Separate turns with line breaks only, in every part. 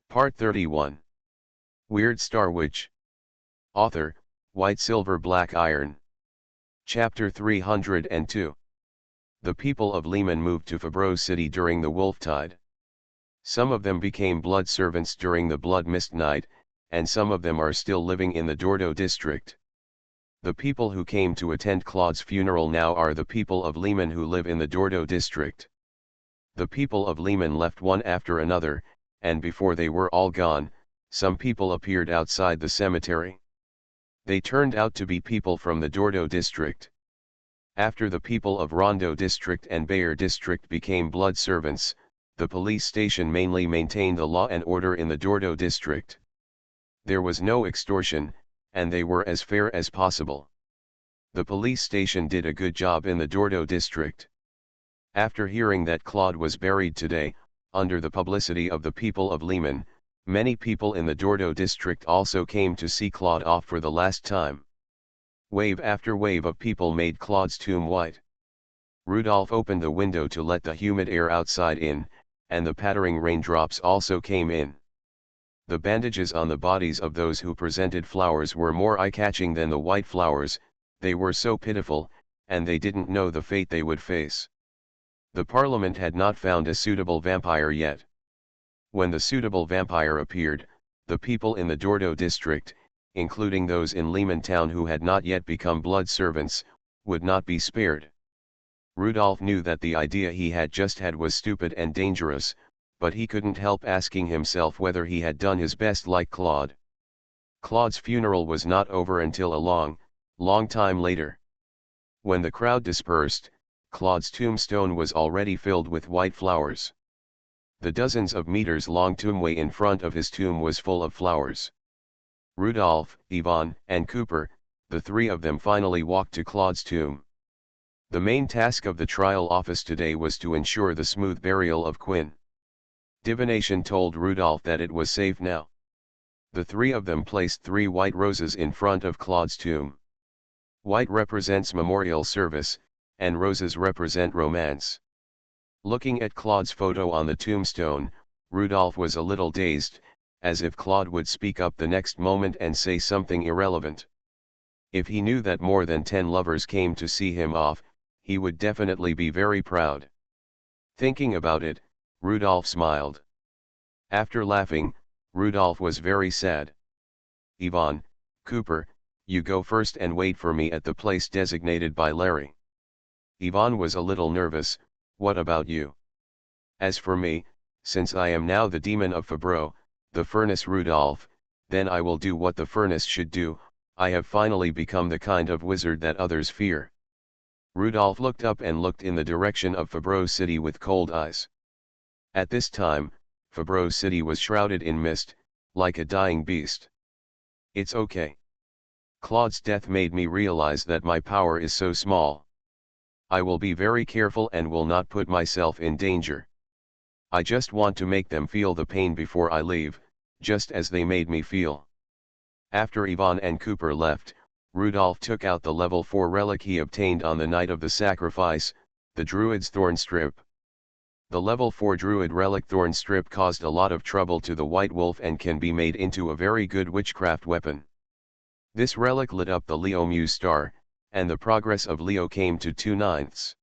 Part 31. Weird Star Witch. Author, White Silver Black Iron. Chapter 302. The people of Lehman moved to Fabreau City during the Wolf Tide. Some of them became blood servants during the Blood Mist Night, and some of them are still living in the Dordo district. The people who came to attend Claude's funeral now are the people of Lehman who live in the Dordo district. The people of Lehman left one after another, and before they were all gone, some people appeared outside the cemetery. They turned out to be people from the Dordo district. After the people of Rondo district and Bayer district became blood servants, the police station mainly maintained the law and order in the Dordo district. There was no extortion, and they were as fair as possible. The police station did a good job in the Dordo district. After hearing that Claude was buried today, under the publicity of the people of Lehman, many people in the Dordo district also came to see Claude off for the last time. Wave after wave of people made Claude's tomb white. Rudolph opened the window to let the humid air outside in, and the pattering raindrops also came in. The bandages on the bodies of those who presented flowers were more eye-catching than the white flowers. They were so pitiful, and they didn't know the fate they would face. The Parliament had not found a suitable vampire yet. When the suitable vampire appeared, the people in the Dordo district, including those in Lehman town who had not yet become blood servants, would not be spared. Rudolph knew that the idea he had just had was stupid and dangerous, but he couldn't help asking himself whether he had done his best like Claude. Claude's funeral was not over until a long time later. When the crowd dispersed, Claude's tombstone was already filled with white flowers. The dozens of meters-long tombway in front of his tomb was full of flowers. Rudolph, Yvonne, and Cooper, the three of them finally walked to Claude's tomb. The main task of the trial office today was to ensure the smooth burial of Quinn. Divination told Rudolph that it was safe now. The three of them placed 3 white roses in front of Claude's tomb. White represents memorial service, and roses represent romance. Looking at Claude's photo on the tombstone, Rudolph was a little dazed, as if Claude would speak up the next moment and say something irrelevant. If he knew that more than 10 lovers came to see him off, he would definitely be very proud. Thinking about it, Rudolph smiled. After laughing, Rudolph was very sad. Yvonne, Cooper, you go first and wait for me at the place designated by Larry. Yvonne was a little nervous. What about you? As for me, since I am now the demon of Fabreau, the furnace Rudolph, then I will do what the furnace should do. I have finally become the kind of wizard that others fear. Rudolph looked up and looked in the direction of Fabreau City with cold eyes. At this time, Fabreau City was shrouded in mist, like a dying beast. It's okay. Claude's death made me realize that my power is so small. I will be very careful and will not put myself in danger. I just want to make them feel the pain before I leave, just as they made me feel. After Yvonne and Cooper left, Rudolph took out the level 4 relic he obtained on the night of the sacrifice, the Druid's Thorn Strip. The level 4 Druid relic Thorn Strip caused a lot of trouble to the White Wolf and can be made into a very good witchcraft weapon. This relic lit up the Leo Muse star, and the progress of Leo came to 2/9.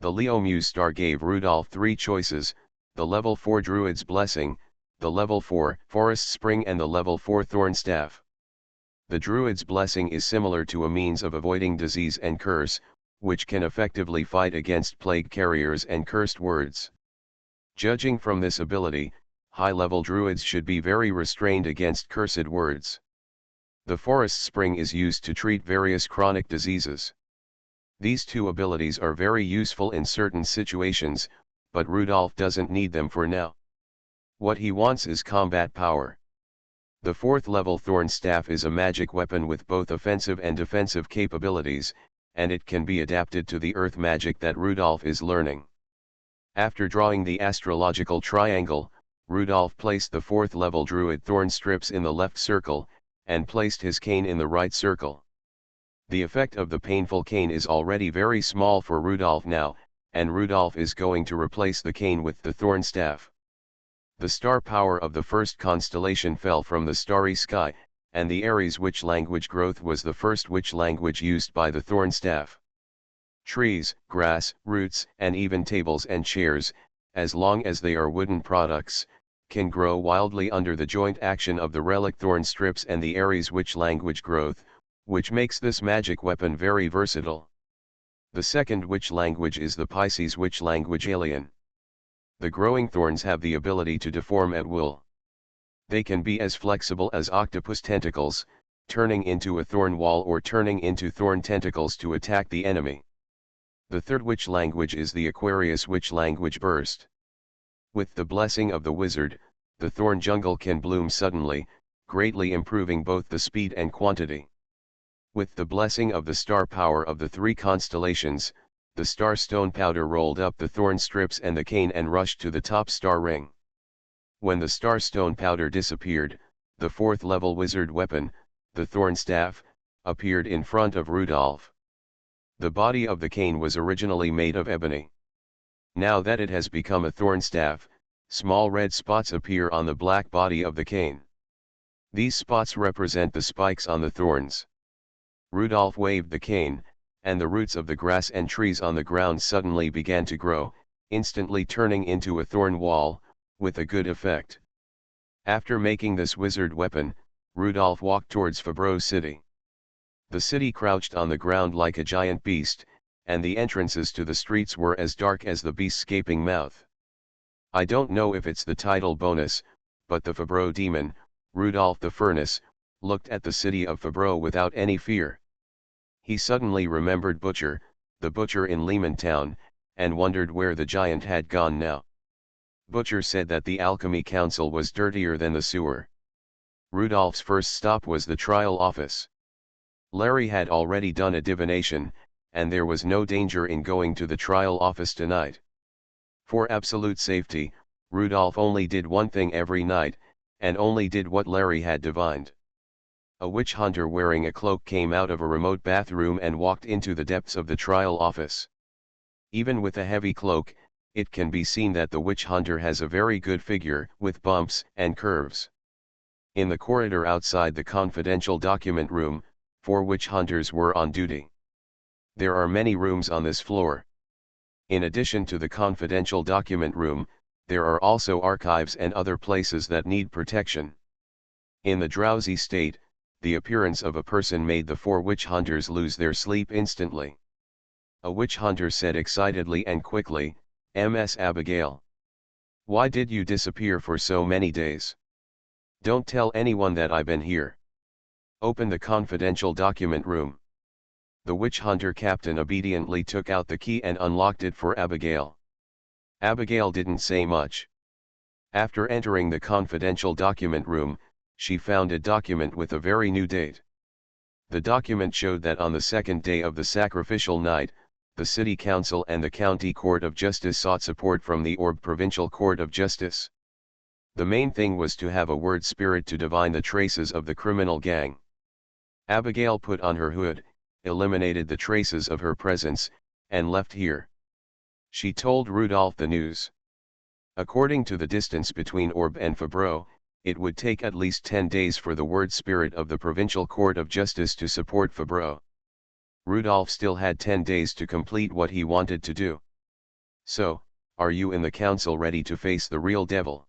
The Leo Muse star gave Rudolph 3 choices: the level 4 Druid's Blessing, the level 4 Forest Spring and the level 4 Thorn Staff. The Druid's Blessing is similar to a means of avoiding disease and curse, which can effectively fight against plague carriers and cursed words. Judging from this ability, high-level druids should be very restrained against cursed words. The Forest Spring is used to treat various chronic diseases. These 2 abilities are very useful in certain situations, but Rudolph doesn't need them for now. What he wants is combat power. The 4th level Thorn Staff is a magic weapon with both offensive and defensive capabilities, and it can be adapted to the earth magic that Rudolph is learning. After drawing the astrological triangle, Rudolph placed the 4th level Druid Thorn Strips in the left circle, and placed his cane in the right circle. The effect of the painful cane is already very small for Rudolph now, and Rudolph is going to replace the cane with the Thorn Staff. The star power of the first constellation fell from the starry sky, and the Aries witch language growth was the first witch language used by the thorn staff. Trees, grass, roots, and even tables and chairs, as long as they are wooden products, can grow wildly under the joint action of the relic thorn strips and the Aries witch language growth, which makes this magic weapon very versatile. The second witch language is the Pisces witch language alien. The growing thorns have the ability to deform at will. They can be as flexible as octopus tentacles, turning into a thorn wall or turning into thorn tentacles to attack the enemy. The third witch language is the Aquarius witch language burst. With the blessing of the wizard, the thorn jungle can bloom suddenly, greatly improving both the speed and quantity. With the blessing of the star power of the three constellations, the star stone powder rolled up the thorn strips and the cane and rushed to the top star ring. When the star stone powder disappeared, the fourth level wizard weapon, the thorn staff, appeared in front of Rudolph. The body of the cane was originally made of ebony. Now that it has become a thorn staff, small red spots appear on the black body of the cane. These spots represent the spikes on the thorns. Rudolph waved the cane, and the roots of the grass and trees on the ground suddenly began to grow, instantly turning into a thorn wall, with a good effect. After making this wizard weapon, Rudolph walked towards Fabreau City. The city crouched on the ground like a giant beast, and the entrances to the streets were as dark as the beast's gaping mouth. I don't know if it's the title bonus, but the Fabreau demon, Rudolph the Furnace, looked at the city of Fabreau without any fear. He suddenly remembered Butcher, the butcher in Lehman Town, and wondered where the giant had gone now. Butcher said that the Alchemy Council was dirtier than the sewer. Rudolph's first stop was the trial office. Larry had already done a divination, and there was no danger in going to the trial office tonight. For absolute safety, Rudolph only did one thing every night, and only did what Larry had divined. A witch hunter wearing a cloak came out of a remote bathroom and walked into the depths of the trial office. Even with a heavy cloak, it can be seen that the witch hunter has a very good figure, with bumps and curves. In the corridor outside the confidential document room, 4 witch hunters were on duty. There are many rooms on this floor. In addition to the confidential document room, there are also archives and other places that need protection. In the drowsy state, the appearance of a person made the 4 witch hunters lose their sleep instantly. A witch hunter said excitedly and quickly, "Ms. Abigail. Why did you disappear for so many days? Don't tell anyone that I've been here. Open the confidential document room." The witch hunter captain obediently took out the key and unlocked it for Abigail. Abigail didn't say much. After entering the confidential document room, she found a document with a very new date. The document showed that on the second day of the sacrificial night, the City Council and the County Court of Justice sought support from the Orb Provincial Court of Justice. The main thing was to have a word spirit to divine the traces of the criminal gang. Abigail put on her hood, eliminated the traces of her presence, and left here. She told Rudolph the news. According to the distance between Orb and Fabreau, it would take at least 10 days for the word spirit of the Provincial Court of Justice to support Fabreau. Rudolph still had 10 days to complete what he wanted to do. So, are you in the council ready to face the real devil?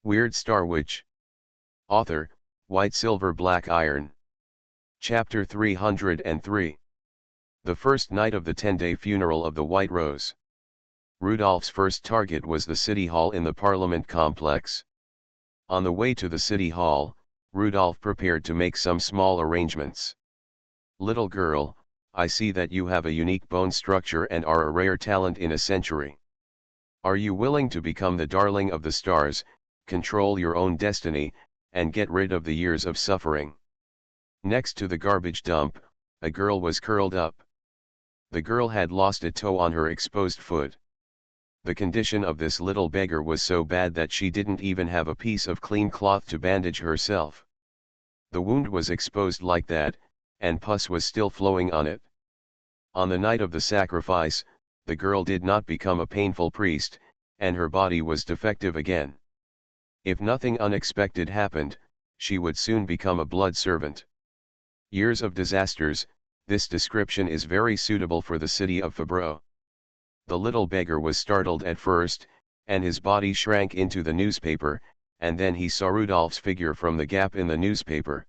Weird Star Witch. Author, White Silver Black Iron. Chapter 303. The first night of the 10-day funeral of the White Rose. Rudolph's first target was the City Hall in the Parliament complex. On the way to the City Hall, Rudolph prepared to make some small arrangements. "Little girl, I see that you have a unique bone structure and are a rare talent in a century. Are you willing to become the darling of the stars, control your own destiny, and get rid of the years of suffering?" Next to the garbage dump, a girl was curled up. The girl had lost a toe on her exposed foot. The condition of this little beggar was so bad that she didn't even have a piece of clean cloth to bandage herself. The wound was exposed like that, and pus was still flowing on it. On the night of the sacrifice, the girl did not become a painful priest, and her body was defective again. If nothing unexpected happened, she would soon become a blood servant. Years of disasters, this description is very suitable for the city of Fabreau. The little beggar was startled at first, and his body shrank into the newspaper, and then he saw Rudolph's figure from the gap in the newspaper.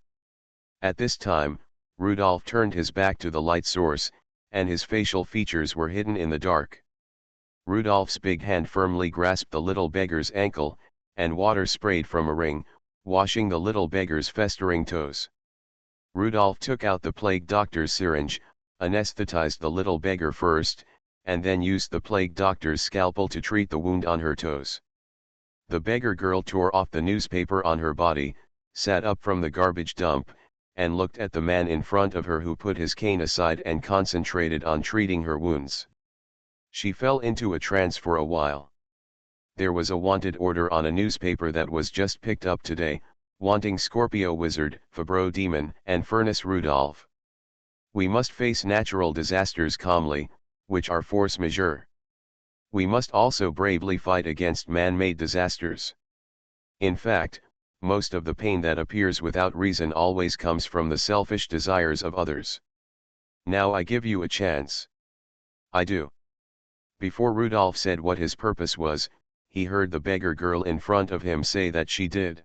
At this time, Rudolph turned his back to the light source, and his facial features were hidden in the dark. Rudolph's big hand firmly grasped the little beggar's ankle, and water sprayed from a ring, washing the little beggar's festering toes. Rudolph took out the plague doctor's syringe, anesthetized the little beggar first, and then used the plague doctor's scalpel to treat the wound on her toes. The beggar girl tore off the newspaper on her body, sat up from the garbage dump, and looked at the man in front of her who put his cane aside and concentrated on treating her wounds. She fell into a trance for a while. There was a wanted order on a newspaper that was just picked up today, wanting Scorpio Wizard, Fabreau Demon, and Furnace Rudolph. We must face natural disasters calmly, which are force majeure. We must also bravely fight against man-made disasters. In fact, most of the pain that appears without reason always comes from the selfish desires of others. Now I give you a chance. I do. Before Rudolph said what his purpose was, he heard the beggar girl in front of him say that she did.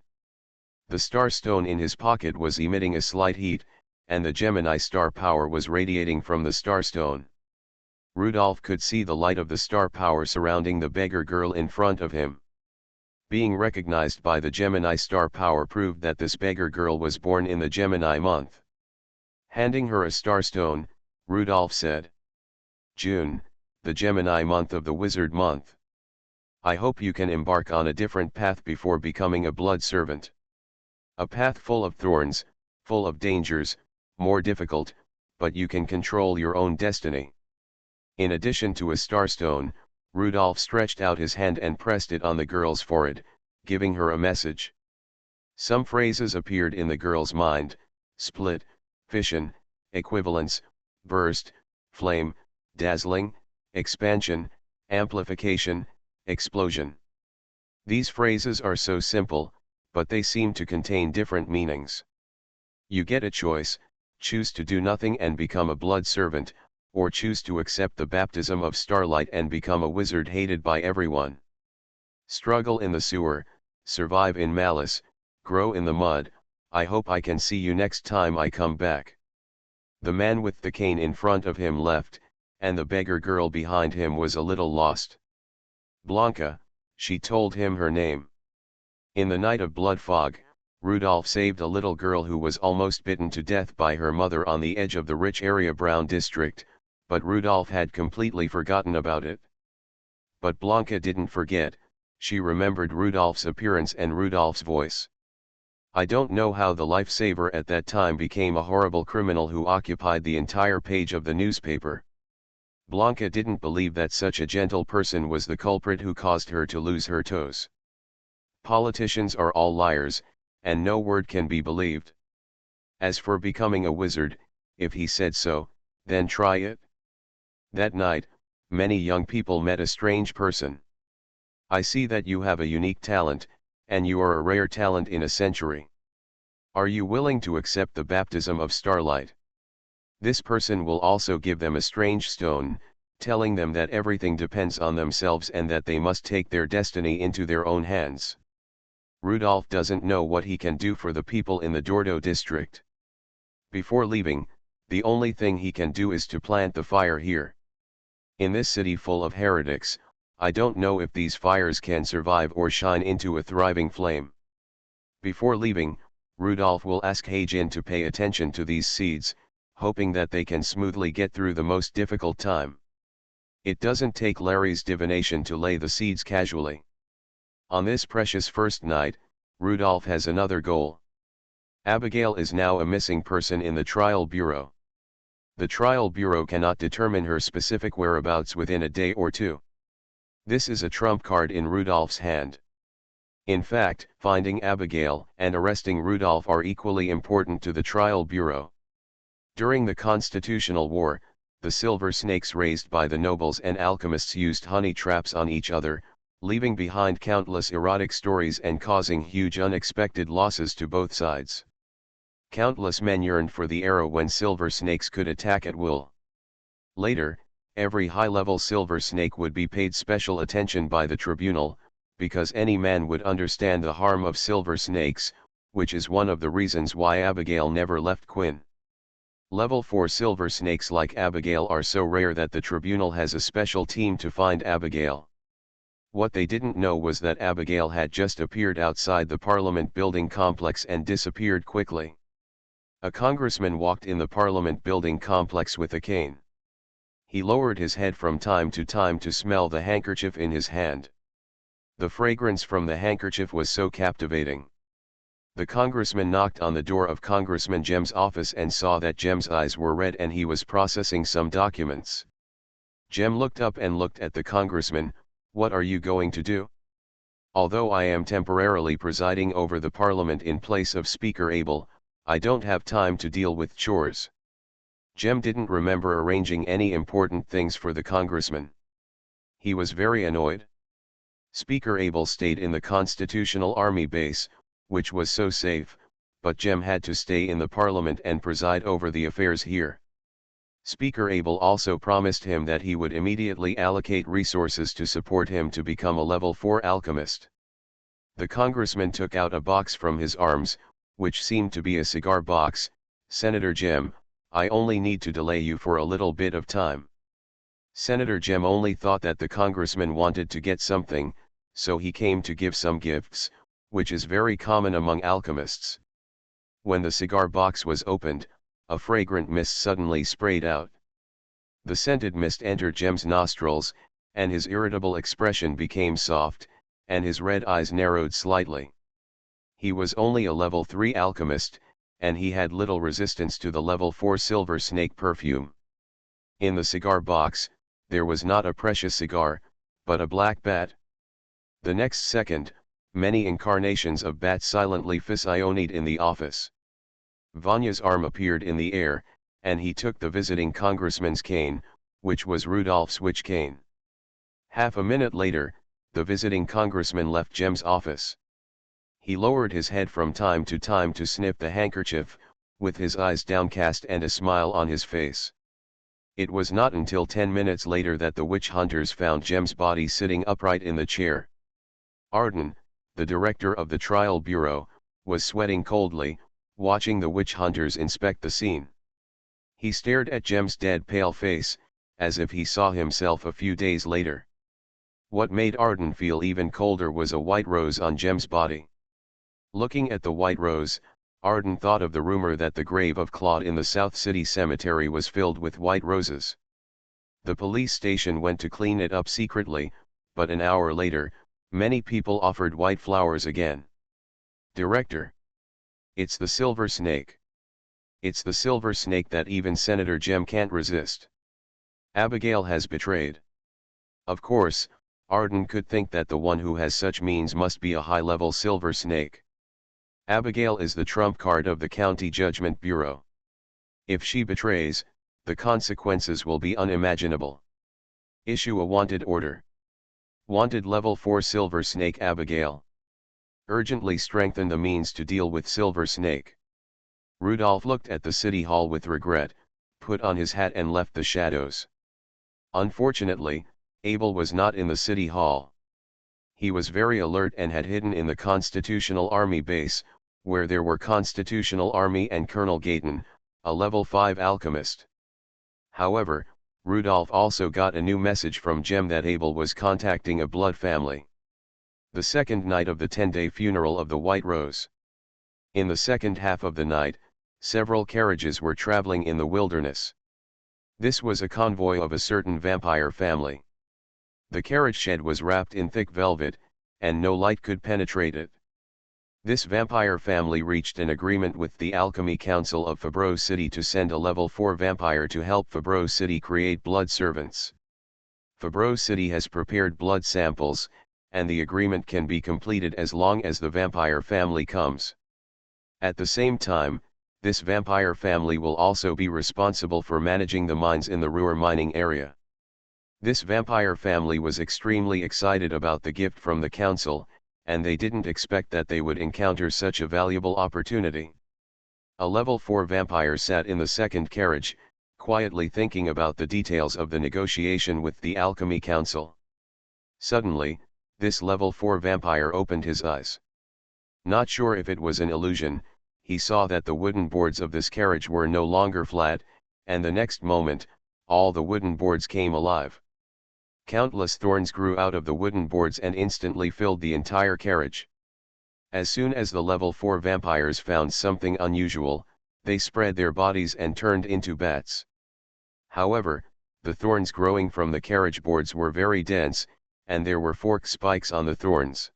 The star stone in his pocket was emitting a slight heat, and the Gemini star power was radiating from the star stone. Rudolph could see the light of the star power surrounding the beggar girl in front of him. Being recognized by the Gemini star power proved that this beggar girl was born in the Gemini month. Handing her a star stone, Rudolph said, "June, the Gemini month of the wizard month. I hope you can embark on a different path before becoming a blood servant. A path full of thorns, full of dangers, more difficult, but you can control your own destiny." In addition to a starstone, Rudolph stretched out his hand and pressed it on the girl's forehead, giving her a message. Some phrases appeared in the girl's mind: split, fission, equivalence, burst, flame, dazzling, expansion, amplification, explosion. These phrases are so simple, but they seem to contain different meanings. You get a choice: choose to do nothing and become a blood servant, or choose to accept the baptism of starlight and become a wizard hated by everyone. Struggle in the sewer, survive in malice, grow in the mud. I hope I can see you next time I come back. The man with the cane in front of him left, and the beggar girl behind him was a little lost. Blanca, she told him her name. In the night of blood fog, Rudolph saved a little girl who was almost bitten to death by her mother on the edge of the rich area Brown district, but Rudolph had completely forgotten about it. But Blanca didn't forget. She remembered Rudolph's appearance and Rudolph's voice. I don't know how the lifesaver at that time became a horrible criminal who occupied the entire page of the newspaper. Blanca didn't believe that such a gentle person was the culprit who caused her to lose her toes. Politicians are all liars, and no word can be believed. As for becoming a wizard, if he said so, then try it. That night, many young people met a strange person. I see that you have a unique talent, and you are a rare talent in a century. Are you willing to accept the baptism of starlight? This person will also give them a strange stone, telling them that everything depends on themselves and that they must take their destiny into their own hands. Rudolph doesn't know what he can do for the people in the Dordo district. Before leaving, the only thing he can do is to plant the fire here. In this city full of heretics, I don't know if these fires can survive or shine into a thriving flame. Before leaving, Rudolph will ask Hajin to pay attention to these seeds, hoping that they can smoothly get through the most difficult time. It doesn't take Larry's divination to lay the seeds casually. On this precious first night, Rudolph has another goal. Abigail is now a missing person in the trial bureau. The trial bureau cannot determine her specific whereabouts within a day or two. This is a trump card in Rudolph's hand. In fact, finding Abigail and arresting Rudolph are equally important to the trial bureau. During the Constitutional War, the silver snakes raised by the nobles and alchemists used honey traps on each other, leaving behind countless erotic stories and causing huge unexpected losses to both sides. Countless men yearned for the era when silver snakes could attack at will. Later, every high-level silver snake would be paid special attention by the tribunal, because any man would understand the harm of silver snakes, which is one of the reasons why Abigail never left Quinn. Level 4 silver snakes like Abigail are so rare that the tribunal has a special team to find Abigail. What they didn't know was that Abigail had just appeared outside the Parliament building complex and disappeared quickly. A congressman walked in the Parliament building complex with a cane. He lowered his head from time to smell the handkerchief in his hand. The fragrance from the handkerchief was so captivating. The congressman knocked on the door of Congressman Jem's office and saw that Jem's eyes were red and he was processing some documents. Jem looked up and looked at the congressman. "What are you going to do?" "Although I am temporarily presiding over the Parliament in place of Speaker Abel, I don't have time to deal with chores." Jem didn't remember arranging any important things for the congressman. He was very annoyed. Speaker Abel stayed in the Constitutional Army base, which was so safe, but Jem had to stay in the Parliament and preside over the affairs here. Speaker Abel also promised him that he would immediately allocate resources to support him to become a level 4 alchemist. The congressman took out a box from his arms, which seemed to be a cigar box. "Senator Jem, I only need to delay you for a little bit of time." Senator Jem only thought that the congressman wanted to get something, so he came to give some gifts, which is very common among alchemists. When the cigar box was opened, a fragrant mist suddenly sprayed out. The scented mist entered Jem's nostrils, and his irritable expression became soft, and his red eyes narrowed slightly. He was only a level 3 alchemist, and he had little resistance to the level 4 silver snake perfume. In the cigar box, there was not a precious cigar, but a black bat. The next second, many incarnations of bats silently physionied in the office. Vanya's arm appeared in the air, and he took the visiting congressman's cane, which was Rudolph's witch cane. Half a minute later, the visiting congressman left Jem's office. He lowered his head from time to sniff the handkerchief, with his eyes downcast and a smile on his face. It was not until 10 minutes later that the witch hunters found Jem's body sitting upright in the chair. Arden, the director of the trial bureau, was sweating coldly, watching the witch hunters inspect the scene. He stared at Jem's dead pale face, as if he saw himself a few days later. What made Arden feel even colder was a white rose on Jem's body. Looking at the white rose, Arden thought of the rumor that the grave of Claude in the South City Cemetery was filled with white roses. The police station went to clean it up secretly, but an hour later, many people offered white flowers again. "Director. It's the silver snake. It's the silver snake that even Senator Jem can't resist. Abigail has betrayed." Of course, Arden could think that the one who has such means must be a high-level silver snake. Abigail is the trump card of the County Judgment Bureau. If she betrays, the consequences will be unimaginable. Issue a wanted order. Wanted level 4 silver snake Abigail. Urgently strengthen the means to deal with silver snake. Rudolph looked at the city hall with regret, put on his hat and left the shadows. Unfortunately, Abel was not in the city hall. He was very alert and had hidden in the Constitutional Army base, where there were Constitutional Army and Colonel Gayton, a level 5 alchemist. However, Rudolph also got a new message from Jem that Abel was contacting a blood family. The second night of the 10-day funeral of the White Rose. In the second half of the night, several carriages were traveling in the wilderness. This was a convoy of a certain vampire family. The carriage shed was wrapped in thick velvet, and no light could penetrate it. This vampire family reached an agreement with the Alchemy Council of Fabreau City to send a level 4 vampire to help Fabreau City create blood servants. Fabreau City has prepared blood samples, and the agreement can be completed as long as the vampire family comes. At the same time, this vampire family will also be responsible for managing the mines in the Ruhr mining area. This vampire family was extremely excited about the gift from the council, and they didn't expect that they would encounter such a valuable opportunity. A level 4 vampire sat in the second carriage, quietly thinking about the details of the negotiation with the Alchemy Council. Suddenly, this level 4 vampire opened his eyes. Not sure if it was an illusion, he saw that the wooden boards of this carriage were no longer flat, and the next moment, all the wooden boards came alive. Countless thorns grew out of the wooden boards and instantly filled the entire carriage. As soon as the level 4 vampires found something unusual, they spread their bodies and turned into bats. However, the thorns growing from the carriage boards were very dense, and there were fork spikes on the thorns.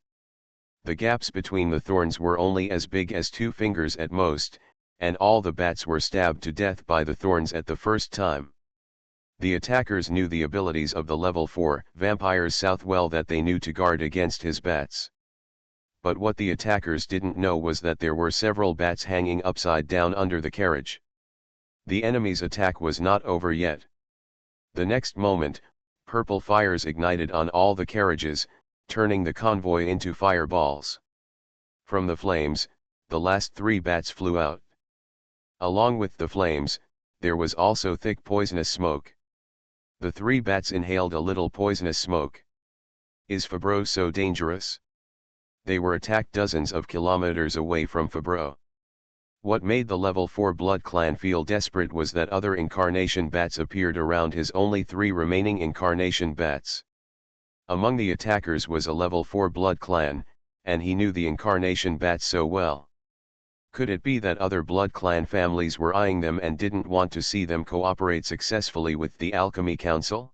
The gaps between the thorns were only as big as 2 fingers at most, and all the bats were stabbed to death by the thorns at the first time. The attackers knew the abilities of the level 4 vampires so well that they knew to guard against his bats. But what the attackers didn't know was that there were several bats hanging upside down under the carriage. The enemy's attack was not over yet. The next moment, purple fires ignited on all the carriages, turning the convoy into fireballs. From the flames, the last 3 bats flew out. Along with the flames, there was also thick poisonous smoke. The 3 bats inhaled a little poisonous smoke. Is Fabreau so dangerous? They were attacked dozens of kilometers away from Fabreau. What made the level 4 blood clan feel desperate was that other incarnation bats appeared around his only 3 remaining incarnation bats. Among the attackers was a level 4 blood clan, and he knew the incarnation bats so well. Could it be that other blood clan families were eyeing them and didn't want to see them cooperate successfully with the Alchemy Council?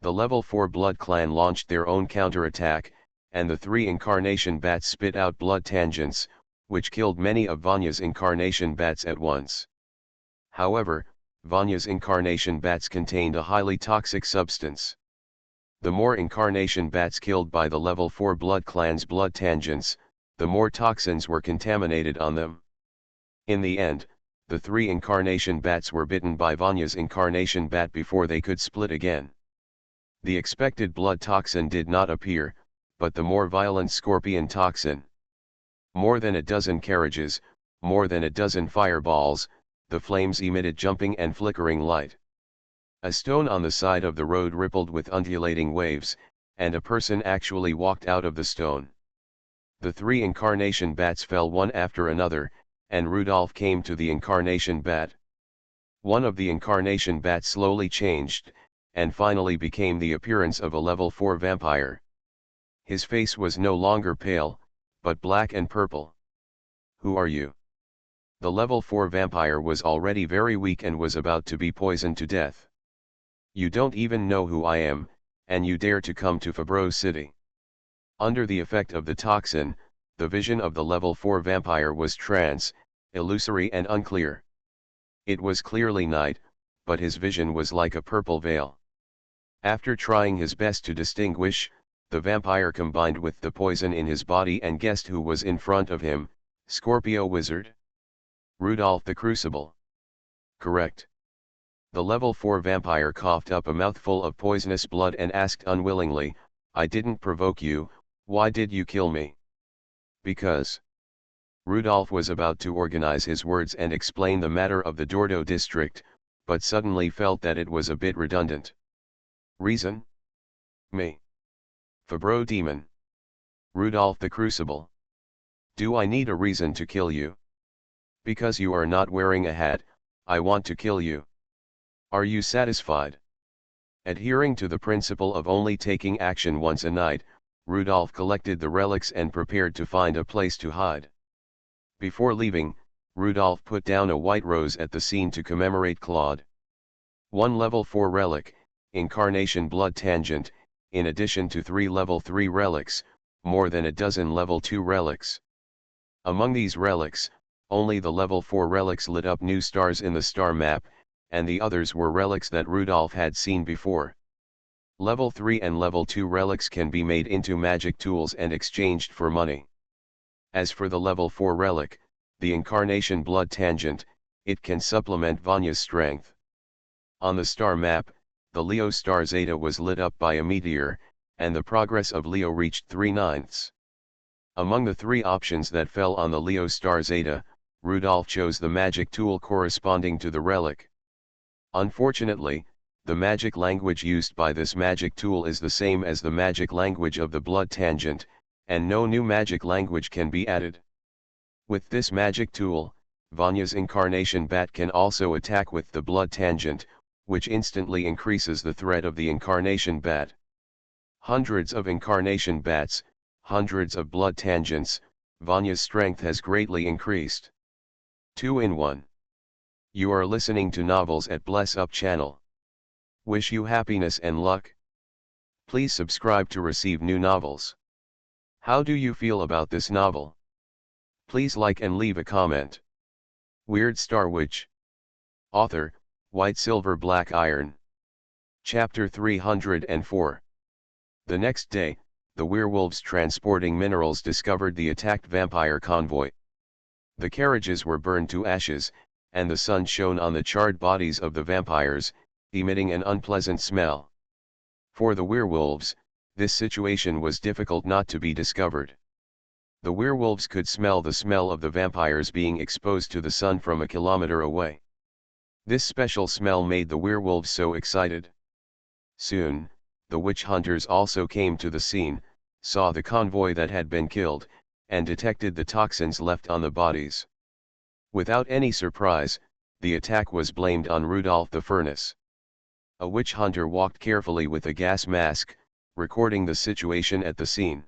The level 4 blood clan launched their own counterattack, and the 3 incarnation bats spit out blood tangents, which killed many of Vanya's incarnation bats at once. However, Vanya's incarnation bats contained a highly toxic substance. The more incarnation bats killed by the level 4 blood clan's blood tangents, the more toxins were contaminated on them. In the end, the 3 incarnation bats were bitten by Vanya's incarnation bat before they could split again. The expected blood toxin did not appear, but the more violent scorpion toxin. More than a dozen carriages, more than a dozen fireballs, the flames emitted jumping and flickering light. A stone on the side of the road rippled with undulating waves, and a person actually walked out of the stone. The 3 incarnation bats fell one after another, and Rudolph came to the incarnation bat. One of the incarnation bats slowly changed, and finally became the appearance of a level 4 vampire. His face was no longer pale, but black and purple. Who are you? The level 4 vampire was already very weak and was about to be poisoned to death. You don't even know who I am, and you dare to come to Fabreau City. Under the effect of the toxin, the vision of the level 4 vampire was illusory and unclear. It was clearly night, but his vision was like a purple veil. After trying his best to distinguish, the vampire combined with the poison in his body and guessed who was in front of him, Scorpio Wizard. Rudolph the Crucible. Correct. The level 4 vampire coughed up a mouthful of poisonous blood and asked unwillingly, I didn't provoke you, why did you kill me? Because. Rudolph was about to organize his words and explain the matter of the Dordo district, but suddenly felt that it was a bit redundant. Reason? Me. Fabreau Demon. Rudolph the Crucible. Do I need a reason to kill you? Because you are not wearing a hat, I want to kill you. Are you satisfied? Adhering to the principle of only taking action once a night, Rudolph collected the relics and prepared to find a place to hide. Before leaving, Rudolph put down a white rose at the scene to commemorate Claude. One level 4 relic, Incarnation Blood Tangent, in addition to 3 level 3 relics, more than a dozen level 2 relics. Among these relics, only the level 4 relics lit up new stars in the star map, and the others were relics that Rudolph had seen before. Level 3 and level 2 relics can be made into magic tools and exchanged for money. As for the level 4 relic, the Incarnation Blood Tangent, it can supplement Vanya's strength. On the star map, the Leo star Zeta was lit up by a meteor, and the progress of Leo reached 3/9. Among the three options that fell on the Leo star Zeta, Rudolph chose the magic tool corresponding to the relic. Unfortunately, the magic language used by this magic tool is the same as the magic language of the blood tangent, and no new magic language can be added. With this magic tool, Vanya's incarnation bat can also attack with the blood tangent, which instantly increases the threat of the incarnation bat. Hundreds of incarnation bats, hundreds of blood tangents, Vanya's strength has greatly increased. 2 in 1. You are listening to Novels at Bless Up channel. Wish you happiness and luck. Please subscribe to receive new novels. How do you feel about this novel? Please like and leave a comment. Weird Star Witch. Author, White Silver Black Iron. Chapter 304. The next day, the werewolves transporting minerals discovered the attacked vampire convoy. The carriages were burned to ashes, and the sun shone on the charred bodies of the vampires, emitting an unpleasant smell. For the werewolves, this situation was difficult not to be discovered. The werewolves could smell the smell of the vampires being exposed to the sun from a kilometer away. This special smell made the werewolves so excited. Soon, the witch hunters also came to the scene, saw the convoy that had been killed, and detected the toxins left on the bodies. Without any surprise, the attack was blamed on Rudolph the Furnace. A witch hunter walked carefully with a gas mask, recording the situation at the scene.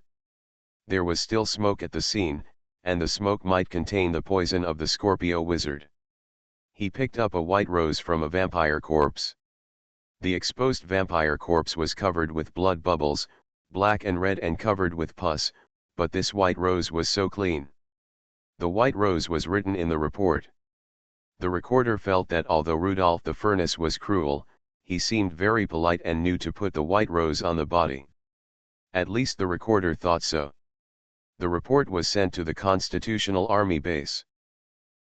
There was still smoke at the scene, and the smoke might contain the poison of the Scorpio wizard. He picked up a white rose from a vampire corpse. The exposed vampire corpse was covered with blood bubbles, black and red and covered with pus, but this white rose was so clean. The white rose was written in the report. The recorder felt that although Rudolph the Furnace was cruel, he seemed very polite and knew to put the white rose on the body. At least the recorder thought so. The report was sent to the Constitutional Army base.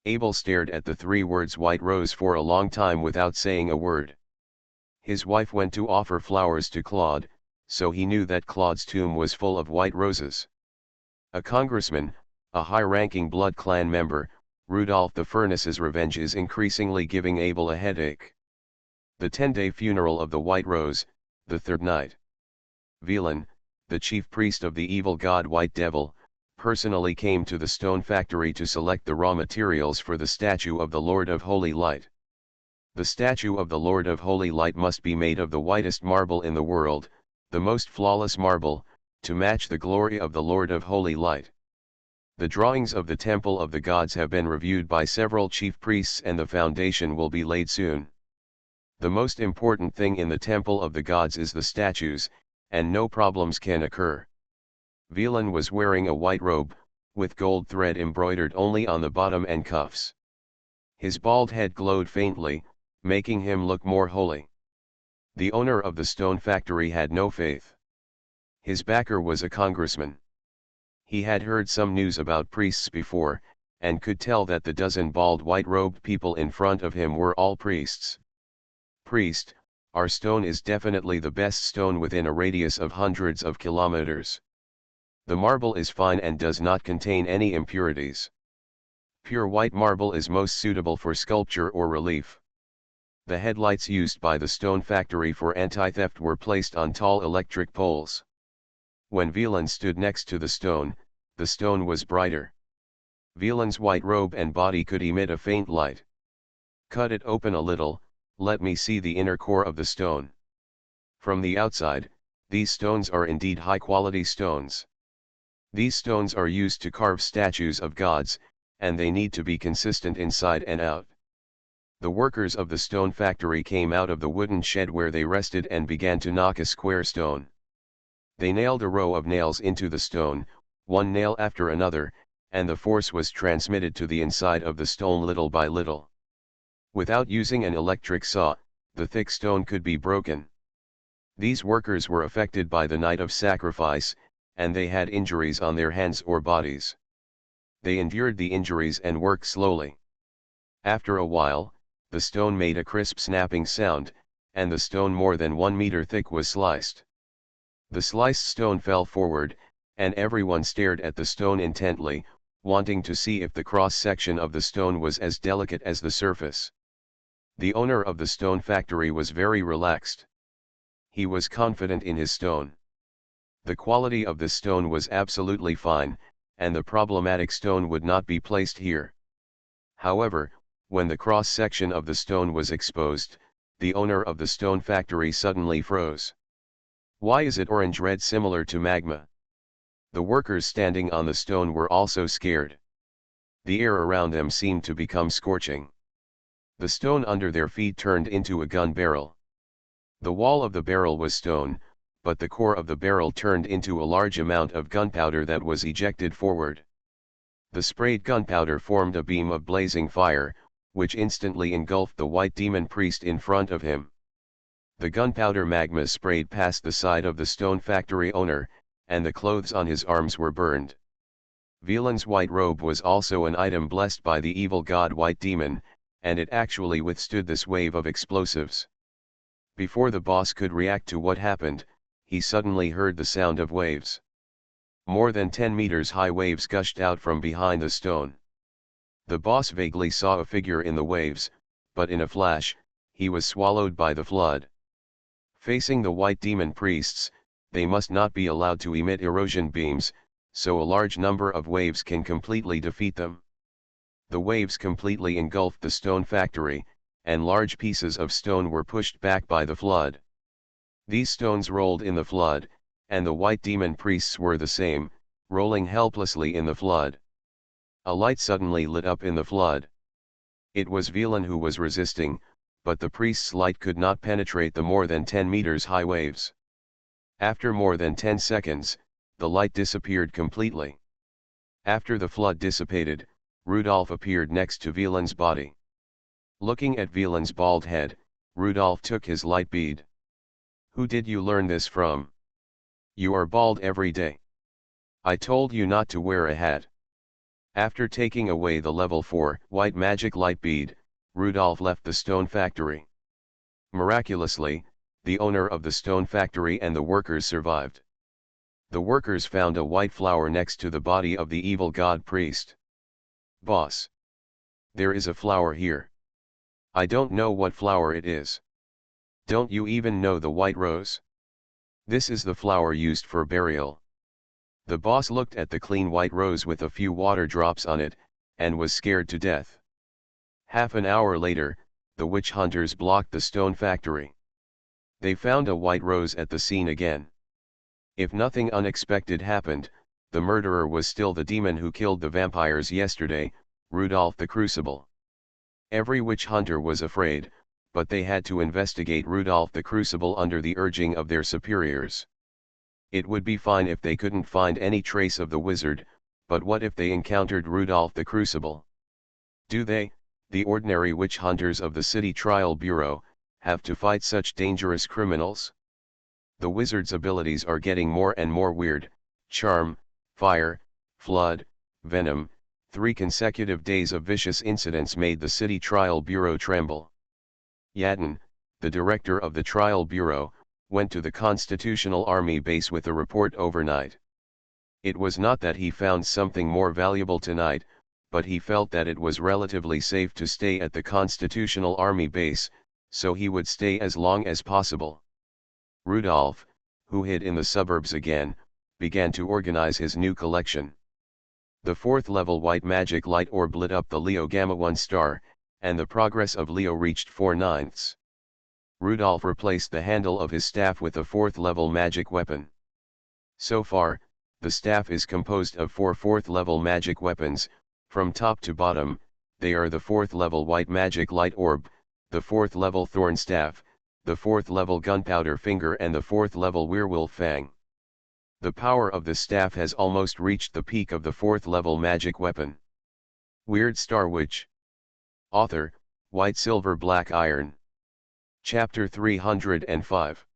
Abel stared at the three words white rose for a long time without saying a word. His wife went to offer flowers to Claude, so he knew that Claude's tomb was full of white roses. A congressman, a high-ranking Blood Clan member, Rudolph the Furnace's revenge is increasingly giving Abel a headache. The 10-day funeral of the White Rose, the third night. Velan, the chief priest of the evil god White Devil, personally came to the stone factory to select the raw materials for the statue of the Lord of Holy Light. The statue of the Lord of Holy Light must be made of the whitest marble in the world, the most flawless marble, to match the glory of the Lord of Holy Light. The drawings of the Temple of the Gods have been reviewed by several chief priests and the foundation will be laid soon. The most important thing in the Temple of the Gods is the statues, and no problems can occur. Velan was wearing a white robe, with gold thread embroidered only on the bottom and cuffs. His bald head glowed faintly, making him look more holy. The owner of the stone factory had no faith. His backer was a congressman. He had heard some news about priests before, and could tell that the dozen bald white-robed people in front of him were all priests. Priest, our stone is definitely the best stone within a radius of hundreds of kilometers. The marble is fine and does not contain any impurities. Pure white marble is most suitable for sculpture or relief. The headlights used by the stone factory for anti-theft were placed on tall electric poles. When Velan stood next to the stone was brighter. Velan's white robe and body could emit a faint light. Cut it open a little, let me see the inner core of the stone. From the outside, these stones are indeed high-quality stones. These stones are used to carve statues of gods, and they need to be consistent inside and out. The workers of the stone factory came out of the wooden shed where they rested and began to knock a square stone. They nailed a row of nails into the stone, one nail after another, and the force was transmitted to the inside of the stone little by little. Without using an electric saw, the thick stone could be broken. These workers were affected by the night of sacrifice, and they had injuries on their hands or bodies. They endured the injuries and worked slowly. After a while, the stone made a crisp snapping sound, and the stone more than 1 meter thick was sliced. The sliced stone fell forward, and everyone stared at the stone intently, wanting to see if the cross-section of the stone was as delicate as the surface. The owner of the stone factory was very relaxed. He was confident in his stone. The quality of the stone was absolutely fine, and the problematic stone would not be placed here. However, when the cross-section of the stone was exposed, the owner of the stone factory suddenly froze. Why is it orange-red, similar to magma? The workers standing on the stone were also scared. The air around them seemed to become scorching. The stone under their feet turned into a gun barrel. The wall of the barrel was stone, but the core of the barrel turned into a large amount of gunpowder that was ejected forward. The sprayed gunpowder formed a beam of blazing fire, which instantly engulfed the white demon priest in front of him. The gunpowder magma sprayed past the side of the stone factory owner, and the clothes on his arms were burned. Velan's white robe was also an item blessed by the evil god White Demon, and it actually withstood this wave of explosives. Before the boss could react to what happened, he suddenly heard the sound of waves. More than 10 meters high waves gushed out from behind the stone. The boss vaguely saw a figure in the waves, but in a flash, he was swallowed by the flood. Facing the white demon priests, they must not be allowed to emit erosion beams, so a large number of waves can completely defeat them. The waves completely engulfed the stone factory, and large pieces of stone were pushed back by the flood. These stones rolled in the flood, and the white demon priests were the same, rolling helplessly in the flood. A light suddenly lit up in the flood. It was Velan who was resisting, but the priest's light could not penetrate the more than 10 meters high waves. After more than 10 seconds, the light disappeared completely. After the flood dissipated, Rudolph appeared next to Velan's body. Looking at Velan's bald head, Rudolph took his light bead. "Who did you learn this from? You are bald every day. I told you not to wear a hat." After taking away the level 4 white magic light bead, Rudolph left the stone factory. Miraculously, the owner of the stone factory and the workers survived. The workers found a white flower next to the body of the evil god priest. "Boss, there is a flower here. I don't know what flower it is. Don't you even know the white rose? This is the flower used for burial." The boss looked at the clean white rose with a few water drops on it, and was scared to death. Half an hour later, the witch hunters blocked the stone factory. They found a white rose at the scene again. If nothing unexpected happened, the murderer was still the demon who killed the vampires yesterday, Rudolph the Crucible. Every witch hunter was afraid, but they had to investigate Rudolph the Crucible under the urging of their superiors. It would be fine if they couldn't find any trace of the wizard, but what if they encountered Rudolph the Crucible? Do they, the ordinary witch hunters of the City Trial Bureau, have to fight such dangerous criminals? The wizard's abilities are getting more and more weird: charm, fire, flood, venom. 3 consecutive days of vicious incidents made the City Trial Bureau tremble. Yadin, the director of the Trial Bureau, went to the Constitutional Army base with a report overnight. It was not that he found something more valuable tonight, but he felt that it was relatively safe to stay at the Constitutional Army base, so he would stay as long as possible. Rudolph, who hid in the suburbs again, began to organize his new collection. The 4th level white magic light orb lit up the Leo Gamma 1 star, and the progress of Leo reached 4/9. Rudolph replaced the handle of his staff with a 4th level magic weapon. So far, the staff is composed of 4 4th level magic weapons. From top to bottom, they are the 4th level white magic light orb, the 4th level thorn staff, the 4th level gunpowder finger, and the 4th level werewolf fang. The power of the staff has almost reached the peak of the 4th level magic weapon. Weird Star Witch. Author, White Silver Black Iron. Chapter 305.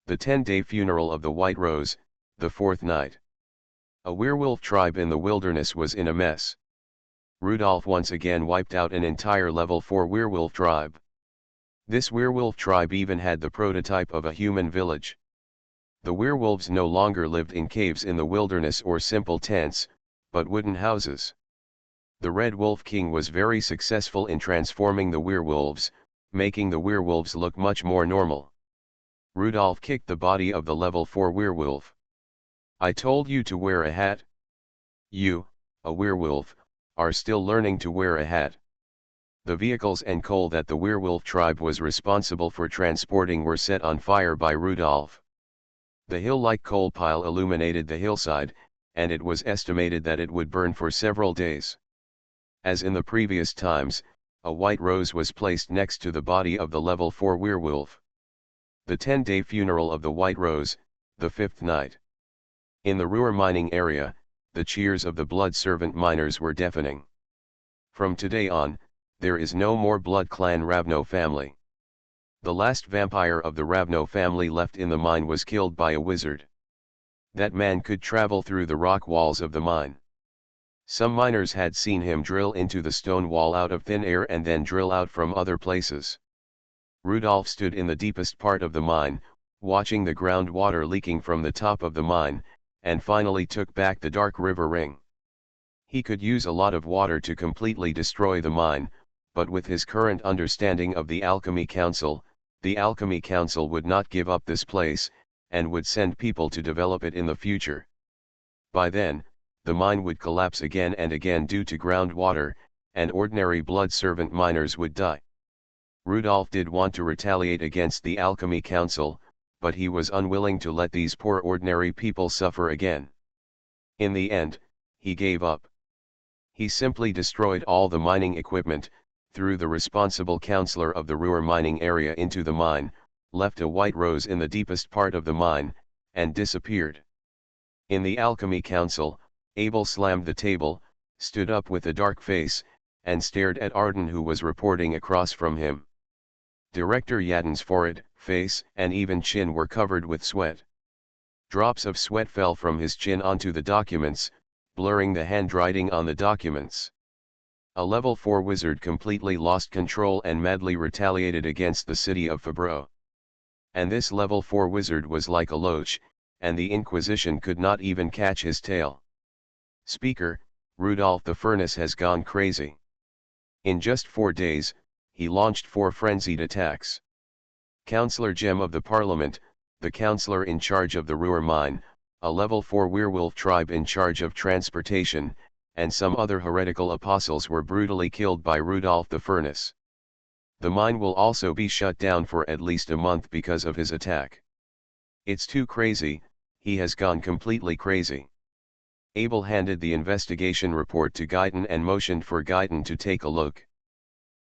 The 10-day funeral of the White Rose, the 4th night. A werewolf tribe in the wilderness was in a mess. Rudolph once again wiped out an entire level 4 werewolf tribe. This werewolf tribe even had the prototype of a human village. The werewolves no longer lived in caves in the wilderness or simple tents, but wooden houses. The Red Wolf King was very successful in transforming the werewolves, making the werewolves look much more normal. Rudolph kicked the body of the level 4 werewolf. I told you to wear a hat. You, a werewolf, are still learning to wear a hat. The vehicles and coal that the werewolf tribe was responsible for transporting were set on fire by Rudolph. The hill-like coal pile illuminated the hillside, and it was estimated that it would burn for several days. As in the previous times, a white rose was placed next to the body of the level 4 werewolf. The 10-day funeral of the white rose, the 5th night. In the Ruhr mining area, the cheers of the blood servant miners were deafening. From today on, there is no more blood clan Ravno family. The last vampire of the Ravno family left in the mine was killed by a wizard. That man could travel through the rock walls of the mine. Some miners had seen him drill into the stone wall out of thin air and then drill out from other places. Rudolph stood in the deepest part of the mine, watching the groundwater leaking from the top of the mine, and finally took back the dark river ring. He could use a lot of water to completely destroy the mine, but with his current understanding of the Alchemy Council would not give up this place, and would send people to develop it in the future. By then, the mine would collapse again and again due to groundwater, and ordinary blood servant miners would die. Rudolph did want to retaliate against the Alchemy Council, but he was unwilling to let these poor ordinary people suffer again. In the end, he gave up. He simply destroyed all the mining equipment, threw the responsible counselor of the Ruhr mining area into the mine, left a white rose in the deepest part of the mine, and disappeared. In the Alchemy Council, Abel slammed the table, stood up with a dark face, and stared at Arden, who was reporting across from him. Director Yadin's forehead, face, and even chin were covered with sweat. Drops of sweat fell from his chin onto the documents, blurring the handwriting on the documents. A level 4 wizard completely lost control and madly retaliated against the city of Fabro. And this level 4 wizard was like a loach, and the Inquisition could not even catch his tail. Speaker, Rudolph the Furnace has gone crazy. In just 4 days, he launched 4 frenzied attacks. Councillor Gem of the Parliament, the councillor in charge of the Ruhr mine, a level 4 werewolf tribe in charge of transportation, and some other heretical apostles were brutally killed by Rudolph the Furnace. The mine will also be shut down for at least a month because of his attack. It's too crazy, he has gone completely crazy. Abel handed the investigation report to Guyton and motioned for Guyton to take a look.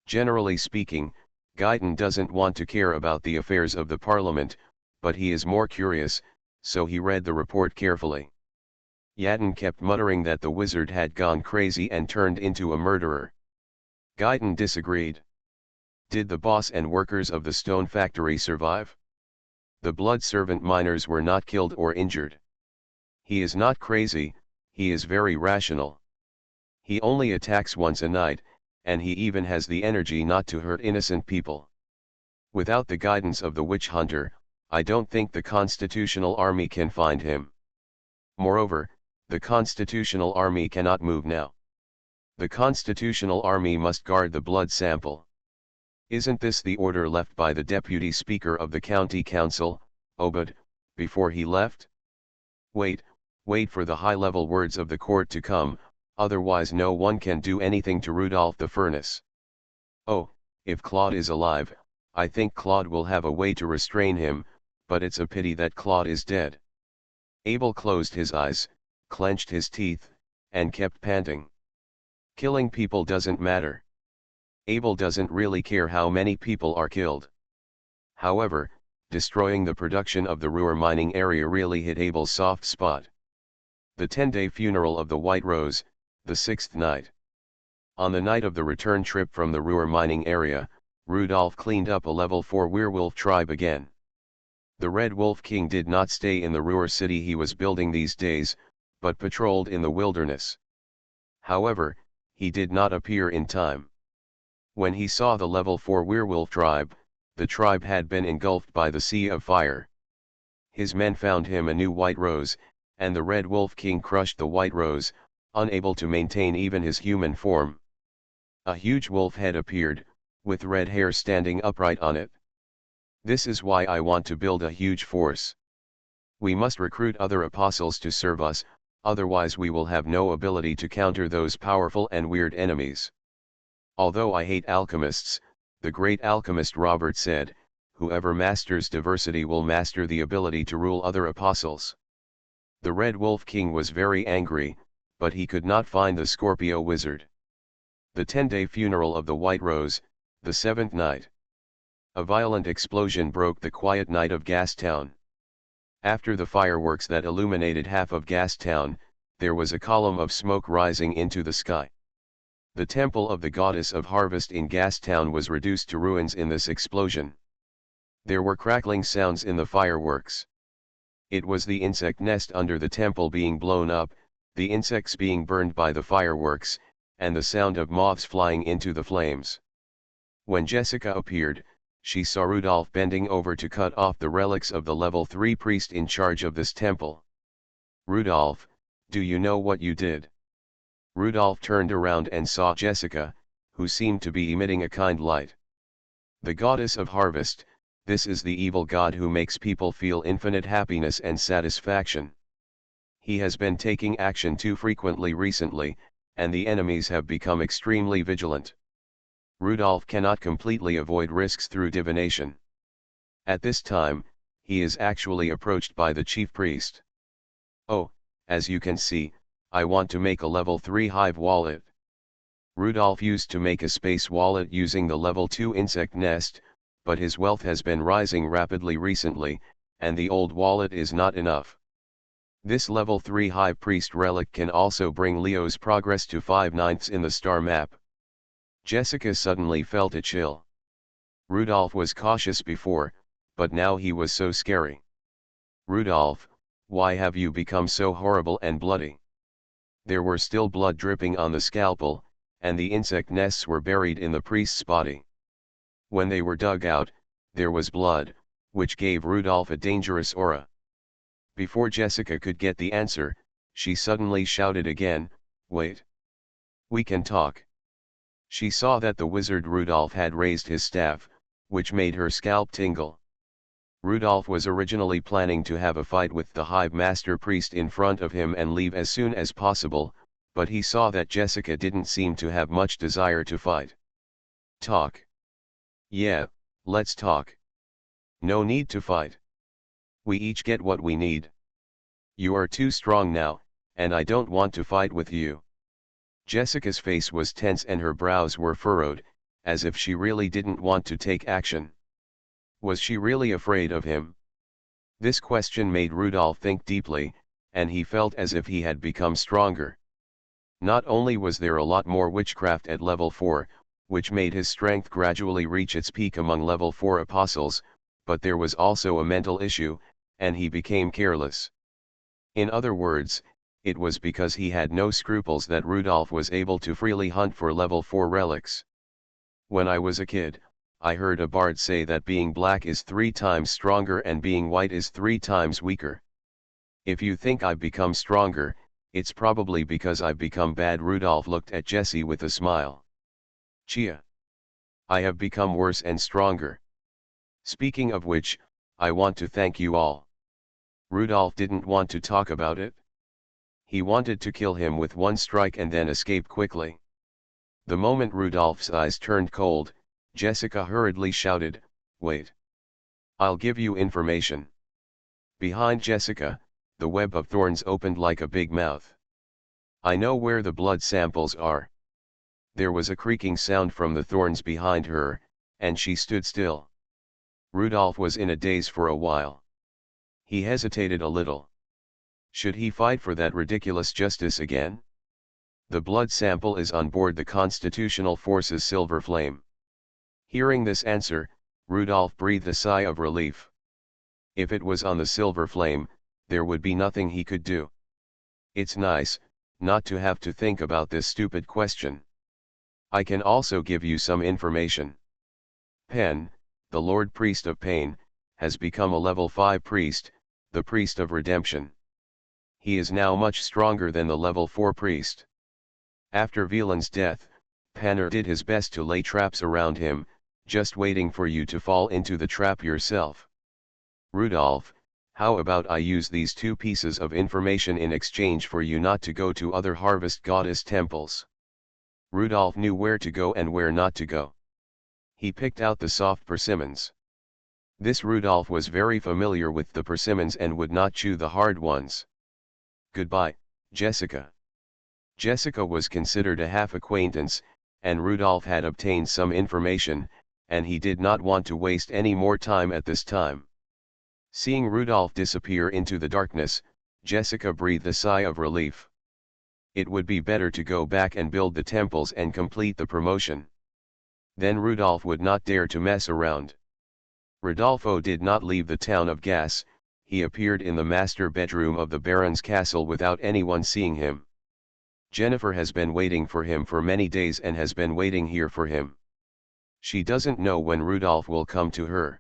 Generally speaking, Guyton doesn't want to care about the affairs of the Parliament, but he is more curious, so he read the report carefully. Yadin kept muttering that the wizard had gone crazy and turned into a murderer. Guyton disagreed. Did the boss and workers of the stone factory survive? The blood servant miners were not killed or injured. He is not crazy, he is very rational. He only attacks once a night, and he even has the energy not to hurt innocent people. Without the guidance of the witch hunter, I don't think the Constitutional Army can find him. Moreover, the Constitutional Army cannot move now. The Constitutional Army must guard the blood sample. Isn't this the order left by the Deputy Speaker of the County Council, Obed, before he left? Wait for the high-level words of the court to come, otherwise no one can do anything to Rudolph the Furnace. Oh, if Claude is alive, I think Claude will have a way to restrain him, but it's a pity that Claude is dead. Abel closed his eyes, clenched his teeth, and kept panting. Killing people doesn't matter. Abel doesn't really care how many people are killed. However, destroying the production of the Ruhr mining area really hit Abel's soft spot. The 10-day funeral of the White Rose, the 6th night. On the night of the return trip from the Ruhr mining area, Rudolph cleaned up a level 4 werewolf tribe again. The Red Wolf King did not stay in the Ruhr city he was building these days, but patrolled in the wilderness. However, he did not appear in time. When he saw the level 4 werewolf tribe, the tribe had been engulfed by the sea of fire. His men found him a new white rose, and the Red Wolf King crushed the white rose, unable to maintain even his human form. A huge wolf head appeared, with red hair standing upright on it. This is why I want to build a huge force. We must recruit other apostles to serve us, otherwise we will have no ability to counter those powerful and weird enemies. Although I hate alchemists, the great alchemist Robert said, whoever masters diversity will master the ability to rule other apostles. The Red Wolf King was very angry, but he could not find the Scorpio wizard. The 10-day funeral of the White Rose, the 7th night. A violent explosion broke the quiet night of Gastown. After the fireworks that illuminated half of Gastown, there was a column of smoke rising into the sky. The temple of the goddess of harvest in Gastown was reduced to ruins in this explosion. There were crackling sounds in the fireworks. It was the insect nest under the temple being blown up, the insects being burned by the fireworks, and the sound of moths flying into the flames. When Jessica appeared, she saw Rudolph bending over to cut off the relics of the level 3 priest in charge of this temple. "Rudolph, do you know what you did?" Rudolph turned around and saw Jessica, who seemed to be emitting a kind light. "The goddess of harvest, this is the evil god who makes people feel infinite happiness and satisfaction. He has been taking action too frequently recently, and the enemies have become extremely vigilant. Rudolph cannot completely avoid risks through divination. At this time, he is actually approached by the chief priest. Oh, as you can see, I want to make a level 3 hive wallet." Rudolph used to make a space wallet using the level 2 insect nest, but his wealth has been rising rapidly recently, and the old wallet is not enough. This level 3 High Priest relic can also bring Leo's progress to 5/9 in the star map. Jessica suddenly felt a chill. Rudolph was cautious before, but now he was so scary. "Rudolph, why have you become so horrible and bloody?" There were still blood dripping on the scalpel, and the insect nests were buried in the priest's body. When they were dug out, there was blood, which gave Rudolph a dangerous aura. Before Jessica could get the answer, she suddenly shouted again, "Wait! We can talk." She saw that the wizard Rudolph had raised his staff, which made her scalp tingle. Rudolph was originally planning to have a fight with the Hive Master Priest in front of him and leave as soon as possible, but he saw that Jessica didn't seem to have much desire to fight. "Talk." "Yeah, let's talk. No need to fight. We each get what we need. You are too strong now, and I don't want to fight with you." Jessica's face was tense and her brows were furrowed, as if she really didn't want to take action. Was she really afraid of him? This question made Rudolph think deeply, and he felt as if he had become stronger. Not only was there a lot more witchcraft at level 4, which made his strength gradually reach its peak among level 4 apostles, but there was also a mental issue, and he became careless. In other words, it was because he had no scruples that Rudolph was able to freely hunt for level 4 relics. "When I was a kid, I heard a bard say that being black is 3 times stronger and being white is 3 times weaker. If you think I've become stronger, it's probably because I've become bad." Rudolph looked at Jessie with a smile. "Chia. I have become worse and stronger. Speaking of which, I want to thank you all." Rudolph didn't want to talk about it. He wanted to kill him with one strike and then escape quickly. The moment Rudolph's eyes turned cold, Jessica hurriedly shouted, "Wait. I'll give you information." Behind Jessica, the web of thorns opened like a big mouth. "I know where the blood samples are." There was a creaking sound from the thorns behind her, and she stood still. Rudolph was in a daze for a while. He hesitated a little. Should he fight for that ridiculous justice again? The blood sample is on board the Constitutional Forces Silver Flame. Hearing this answer, Rudolph breathed a sigh of relief. If it was on the Silver Flame, there would be nothing he could do. It's nice, not to have to think about this stupid question. I can also give you some information. Pen, the Lord Priest of Pain, has become a level 5 priest, the Priest of Redemption. He is now much stronger than the level 4 priest. After Wieland's death, Panner did his best to lay traps around him, just waiting for you to fall into the trap yourself. Rudolph, how about I use these 2 pieces of information in exchange for you not to go to other harvest goddess temples? Rudolph knew where to go and where not to go. He picked out the soft persimmons. This Rudolph was very familiar with the persimmons and would not chew the hard ones. Goodbye, Jessica. Jessica was considered a half-acquaintance, and Rudolph had obtained some information, and he did not want to waste any more time at this time. Seeing Rudolph disappear into the darkness, Jessica breathed a sigh of relief. It would be better to go back and build the temples and complete the promotion. Then Rudolph would not dare to mess around. Rodolfo did not leave the town of Gas. He appeared in the master bedroom of the Baron's castle without anyone seeing him. Jennifer has been waiting for him for many days and has been waiting here for him. She doesn't know when Rudolph will come to her.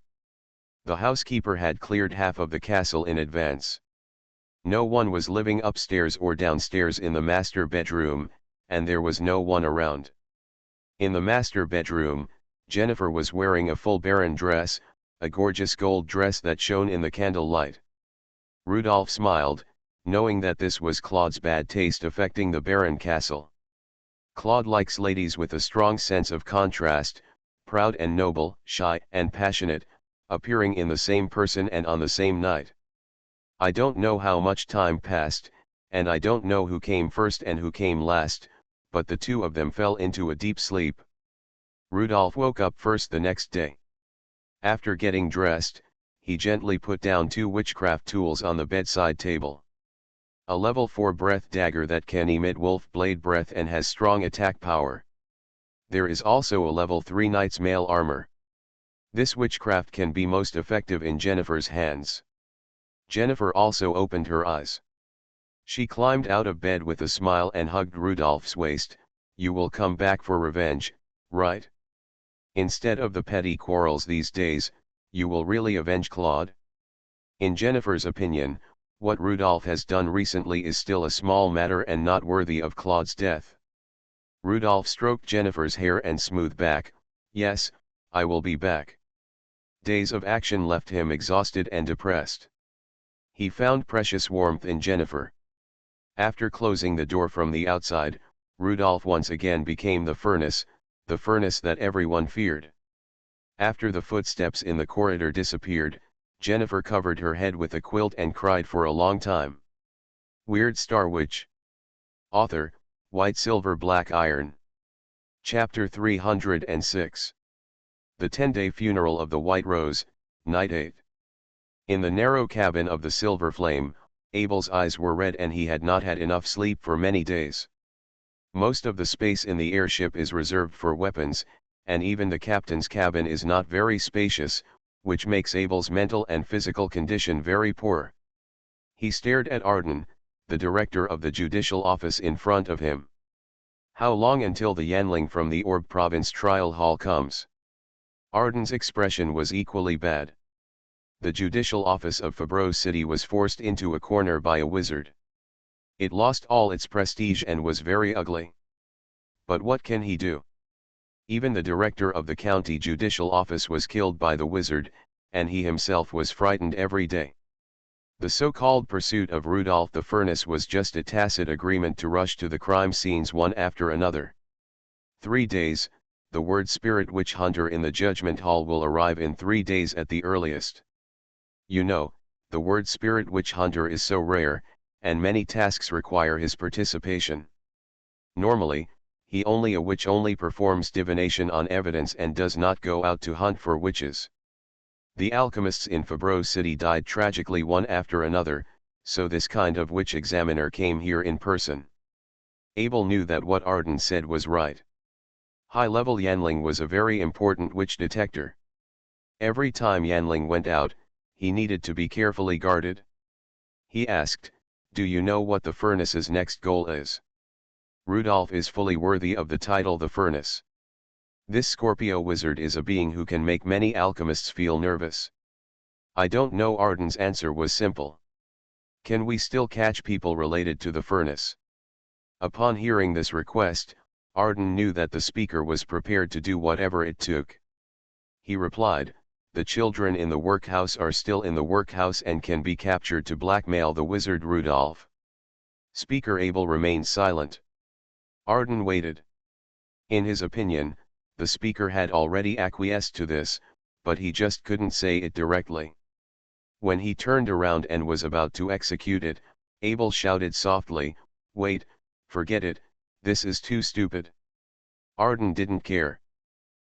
The housekeeper had cleared half of the castle in advance. No one was living upstairs or downstairs in the master bedroom, and there was no one around. In the master bedroom, Jennifer was wearing a full Baron dress, a gorgeous gold dress that shone in the candlelight. Rudolph smiled, knowing that this was Claude's bad taste affecting the Baron castle. Claude likes ladies with a strong sense of contrast, proud and noble, shy and passionate, appearing in the same person and on the same night. I don't know how much time passed, and I don't know who came first and who came last, but the 2 of them fell into a deep sleep. Rudolph woke up first the next day. After getting dressed, he gently put down 2 witchcraft tools on the bedside table. A level 4 breath dagger that can emit wolf blade breath and has strong attack power. There is also a level 3 knight's mail armor. This witchcraft can be most effective in Jennifer's hands. Jennifer also opened her eyes. She climbed out of bed with a smile and hugged Rudolph's waist. You will come back for revenge, right? Instead of the petty quarrels these days, you will really avenge Claude? In Jennifer's opinion, what Rudolph has done recently is still a small matter and not worthy of Claude's death. Rudolph stroked Jennifer's hair and smoothed back. Yes, I will be back. Days of action left him exhausted and depressed. He found precious warmth in Jennifer. After closing the door from the outside, Rudolph once again became the furnace that everyone feared. After the footsteps in the corridor disappeared, Jennifer covered her head with a quilt and cried for a long time. Weird Star Witch. Author, White Silver Black Iron. Chapter 306. The 10-day funeral of the White Rose, Night 8. In the narrow cabin of the Silver Flame, Abel's eyes were red and he had not had enough sleep for many days. Most of the space in the airship is reserved for weapons, and even the captain's cabin is not very spacious, which makes Abel's mental and physical condition very poor. He stared at Arden, the director of the judicial office in front of him. How long until the Yanling from the Orb province trial hall comes? Arden's expression was equally bad. The judicial office of Fabreau City was forced into a corner by a wizard. It lost all its prestige and was very ugly. But what can he do? Even the director of the county judicial office was killed by the wizard, and he himself was frightened every day. The so-called pursuit of Rudolph the Furnace was just a tacit agreement to rush to the crime scenes one after another. 3 days, the word spirit witch hunter in the judgment hall will arrive in 3 days at the earliest. You know, the word spirit witch hunter is so rare, and many tasks require his participation. Normally, a witch only performs divination on evidence and does not go out to hunt for witches. The alchemists in Fabreau City died tragically one after another, so this kind of witch examiner came here in person. Abel knew that what Arden said was right. High-level Yanling was a very important witch detector. Every time Yanling went out, he needed to be carefully guarded. He asked, "Do you know what the Furnace's next goal is?" Rudolph is fully worthy of the title the Furnace. This Scorpio wizard is a being who can make many alchemists feel nervous. I don't know. Arden's answer was simple. Can we still catch people related to the furnace? Upon hearing this request, Arden knew that the speaker was prepared to do whatever it took. He replied, the children in the workhouse are still in the workhouse and can be captured to blackmail the wizard Rudolph. Speaker Abel remained silent. Arden waited. In his opinion, the speaker had already acquiesced to this, but he just couldn't say it directly. When he turned around and was about to execute it, Abel shouted softly, "Wait, forget it, this is too stupid." Arden didn't care.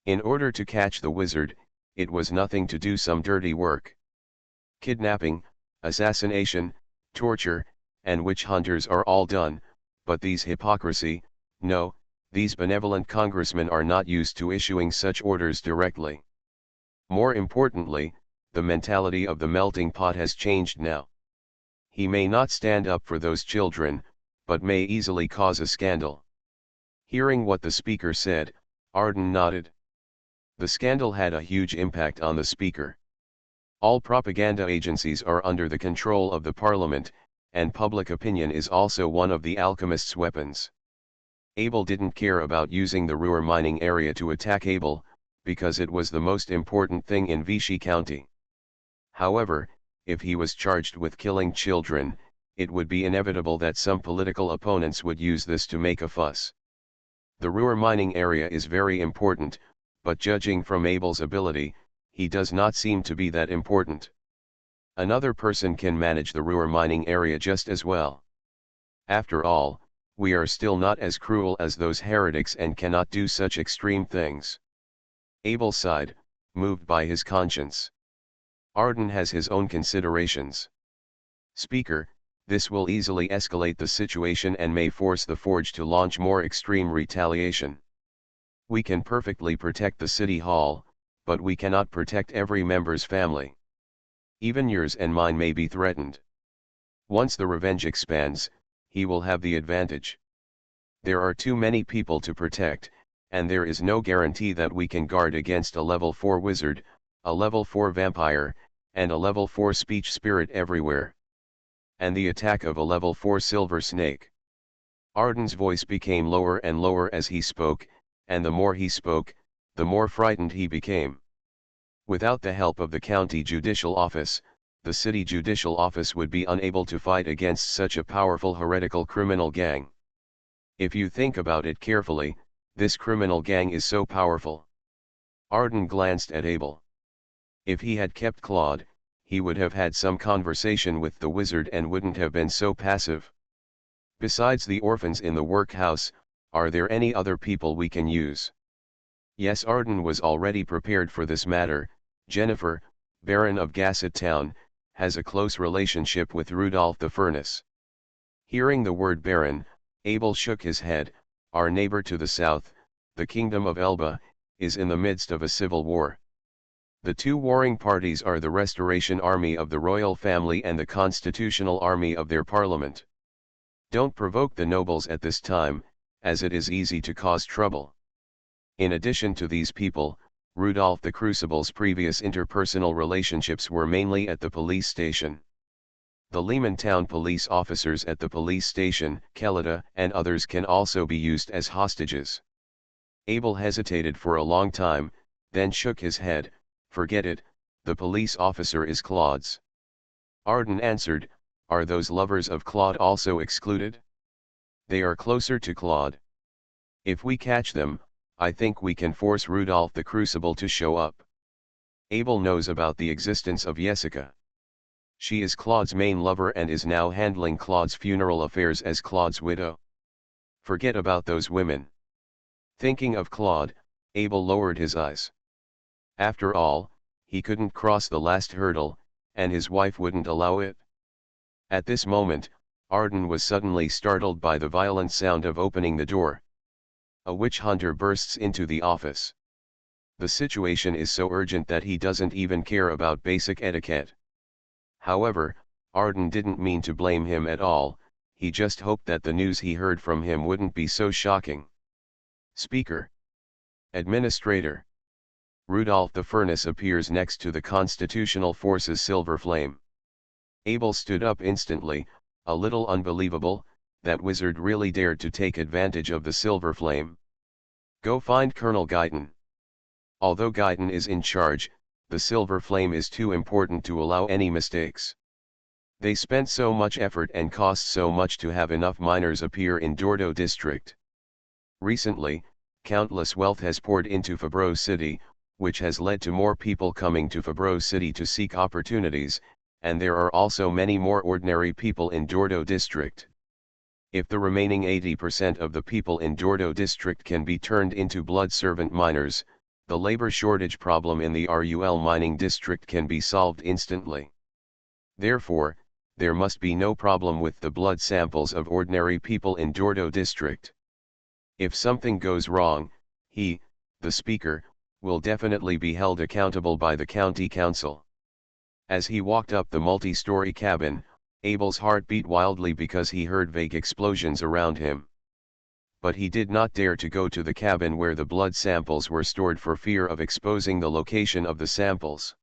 In order to catch the wizard, it was nothing to do some dirty work. Kidnapping, assassination, torture, and witch hunters are all done, but these hypocrisy, no, these benevolent congressmen are not used to issuing such orders directly. More importantly, the mentality of the melting pot has changed now. He may not stand up for those children, but may easily cause a scandal. Hearing what the speaker said, Arden nodded. The scandal had a huge impact on the speaker. All propaganda agencies are under the control of the parliament, and public opinion is also one of the alchemist's weapons. Abel didn't care about using the Ruhr mining area to attack Abel, because it was the most important thing in Vichy County. However, if he was charged with killing children, it would be inevitable that some political opponents would use this to make a fuss. The Ruhr mining area is very important, but judging from Abel's ability, he does not seem to be that important. Another person can manage the Ruhr mining area just as well. After all, we are still not as cruel as those heretics and cannot do such extreme things. Abel sighed, moved by his conscience. Arden has his own considerations. Speaker, this will easily escalate the situation and may force the Forge to launch more extreme retaliation. We can perfectly protect the city hall, but we cannot protect every member's family. Even yours and mine may be threatened. Once the revenge expands, he will have the advantage. There are too many people to protect, and there is no guarantee that we can guard against a level 4 wizard, a level 4 vampire, and a level 4 speech spirit everywhere. And the attack of a level 4 silver snake. Arden's voice became lower and lower as he spoke, and the more he spoke, the more frightened he became. Without the help of the county judicial office, the city judicial office would be unable to fight against such a powerful heretical criminal gang. If you think about it carefully, this criminal gang is so powerful. Arden glanced at Abel. If he had kept Claude, he would have had some conversation with the wizard and wouldn't have been so passive. Besides the orphans in the workhouse, are there any other people we can use? Yes, Arden was already prepared for this matter. Jennifer, Baron of Gasset Town, has a close relationship with Rudolph the Furnace. Hearing the word Baron, Abel shook his head. Our neighbor to the south, the Kingdom of Elba, is in the midst of a civil war. The two warring parties are the Restoration Army of the royal family and the Constitutional Army of their parliament. Don't provoke the nobles at this time, as it is easy to cause trouble. In addition to these people, Rudolph the Crucible's previous interpersonal relationships were mainly at the police station. The Lehman Town police officers at the police station, Kelida, and others can also be used as hostages. Abel hesitated for a long time, then shook his head. Forget it, the police officer is Claude's. Arden answered, are those lovers of Claude also excluded? They are closer to Claude. If we catch them, I think we can force Rudolph the Crucible to show up. Abel knows about the existence of Jessica. She is Claude's main lover and is now handling Claude's funeral affairs as Claude's widow. Forget about those women. Thinking of Claude, Abel lowered his eyes. After all, he couldn't cross the last hurdle, and his wife wouldn't allow it. At this moment, Arden was suddenly startled by the violent sound of opening the door. A witch hunter bursts into the office. The situation is so urgent that he doesn't even care about basic etiquette. However, Arden didn't mean to blame him at all, he just hoped that the news he heard from him wouldn't be so shocking. Speaker. Administrator. Rudolph the Furnace appears next to the Constitutional Forces silver flame. Abel stood up instantly, a little unbelievable, that wizard really dared to take advantage of the silver flame. Go find Colonel Guyton. Although Guyton is in charge, the silver flame is too important to allow any mistakes. They spent so much effort and cost so much to have enough miners appear in Dordo district. Recently, countless wealth has poured into Fabro City, which has led to more people coming to Fabro City to seek opportunities, and there are also many more ordinary people in Dordo district. If the remaining 80% of the people in Dordo district can be turned into blood servant miners, the labor shortage problem in the RUL mining district can be solved instantly. Therefore, there must be no problem with the blood samples of ordinary people in Dordo district. If something goes wrong, he, the speaker, will definitely be held accountable by the county council. As he walked up the multi-story cabin, Abel's heart beat wildly because he heard vague explosions around him. But he did not dare to go to the cabin where the blood samples were stored for fear of exposing the location of the samples.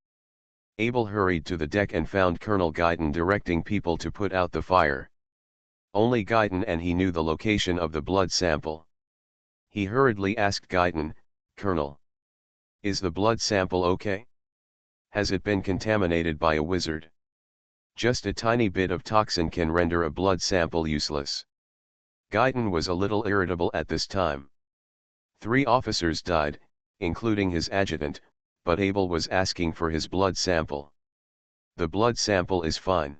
Abel hurried to the deck and found Colonel Guyton directing people to put out the fire. Only Guyton and he knew the location of the blood sample. He hurriedly asked Guyton, "Colonel, is the blood sample okay? Has it been contaminated by a wizard? Just a tiny bit of toxin can render a blood sample useless." Guyton was a little irritable at this time. 3 officers died, including his adjutant, but Abel was asking for his blood sample. "The blood sample is fine."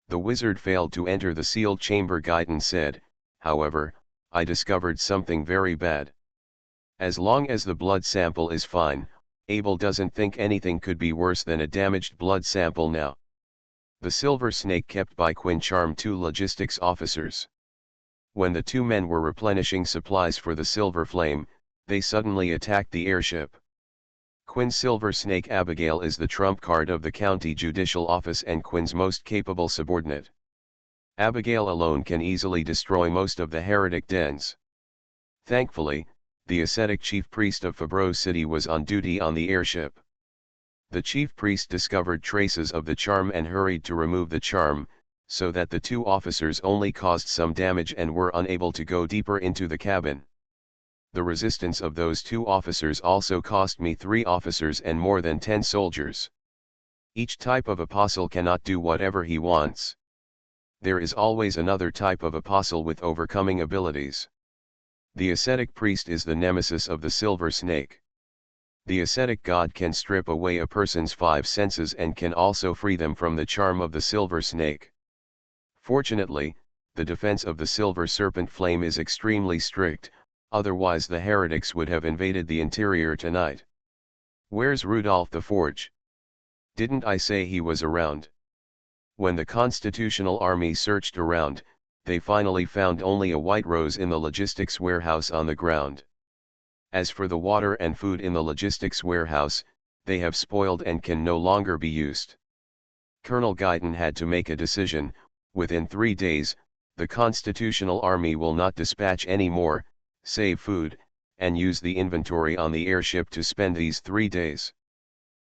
The wizard failed to enter the sealed chamber, Guyton said. "However, I discovered something very bad." As long as the blood sample is fine, Abel doesn't think anything could be worse than a damaged blood sample now. The silver snake kept by Quinn charmed 2 logistics officers. When the 2 men were replenishing supplies for the silver flame, they suddenly attacked the airship. Quinn's silver snake Abigail is the trump card of the county judicial office and Quinn's most capable subordinate. Abigail alone can easily destroy most of the heretic dens. Thankfully, the ascetic chief priest of Fabro City was on duty on the airship. The chief priest discovered traces of the charm and hurried to remove the charm, so that the 2 officers only caused some damage and were unable to go deeper into the cabin. The resistance of those 2 officers also cost me 3 officers and more than 10 soldiers. Each type of apostle cannot do whatever he wants. There is always another type of apostle with overcoming abilities. The ascetic priest is the nemesis of the silver snake. The ascetic god can strip away a person's 5 senses and can also free them from the charm of the silver snake. Fortunately, the defense of the silver serpent flame is extremely strict, otherwise the heretics would have invaded the interior tonight. Where's Rudolph the Forge? Didn't I say he was around? When the Constitutional Army searched around, they finally found only a white rose in the logistics warehouse on the ground. As for the water and food in the logistics warehouse, they have spoiled and can no longer be used. Colonel Guyton had to make a decision. Within 3 days, the Constitutional Army will not dispatch any more, save food, and use the inventory on the airship to spend these 3 days.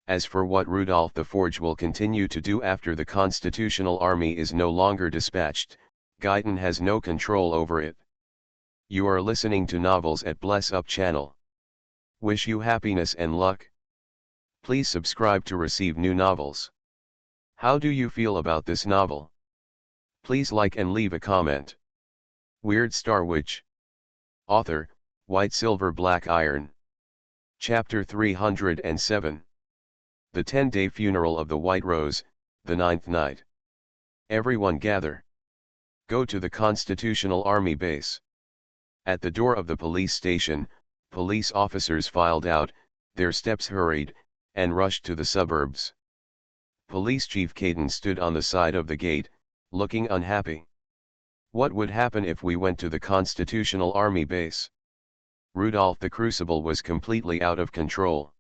As for what Rudolph the Forge will continue to do after the Constitutional Army is no longer dispatched, Guyton has no control over it. You are listening to Novels at Bless Up channel. Wish you happiness and luck. Please subscribe to receive new novels. How do you feel about this novel? Please like and leave a comment. Weird Star Witch. Author, White Silver Black Iron. Chapter 307. The 10-day funeral of the White Rose, the 9th night. Everyone gather. Go to the Constitutional Army base. At the door of the police station, police officers filed out, their steps hurried, and rushed to the suburbs. Police Chief Caden stood on the side of the gate, looking unhappy. What would happen if we went to the Constitutional Army base? Rudolph the Crucible was completely out of control.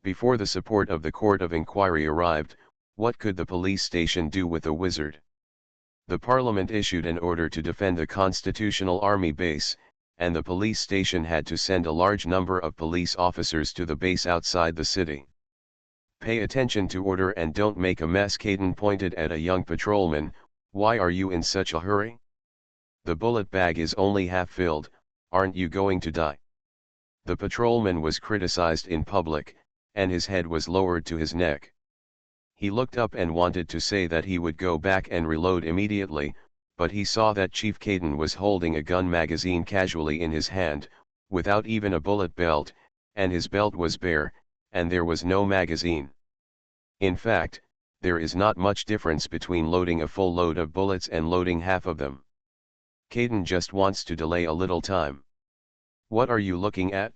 Before the support of the Court of Inquiry arrived, what could the police station do with a wizard? The Parliament issued an order to defend the Constitutional Army base, and the police station had to send a large number of police officers to the base outside the city. "Pay attention to order and don't make a mess," Caden pointed at a young patrolman. "Why are you in such a hurry? The bullet bag is only half filled, aren't you going to die?" The patrolman was criticized in public, and his head was lowered to his neck. He looked up and wanted to say that he would go back and reload immediately, but he saw that Chief Caden was holding a gun magazine casually in his hand, without even a bullet belt, and his belt was bare, and there was no magazine. In fact, there is not much difference between loading a full load of bullets and loading half of them. Caden just wants to delay a little time. "What are you looking at?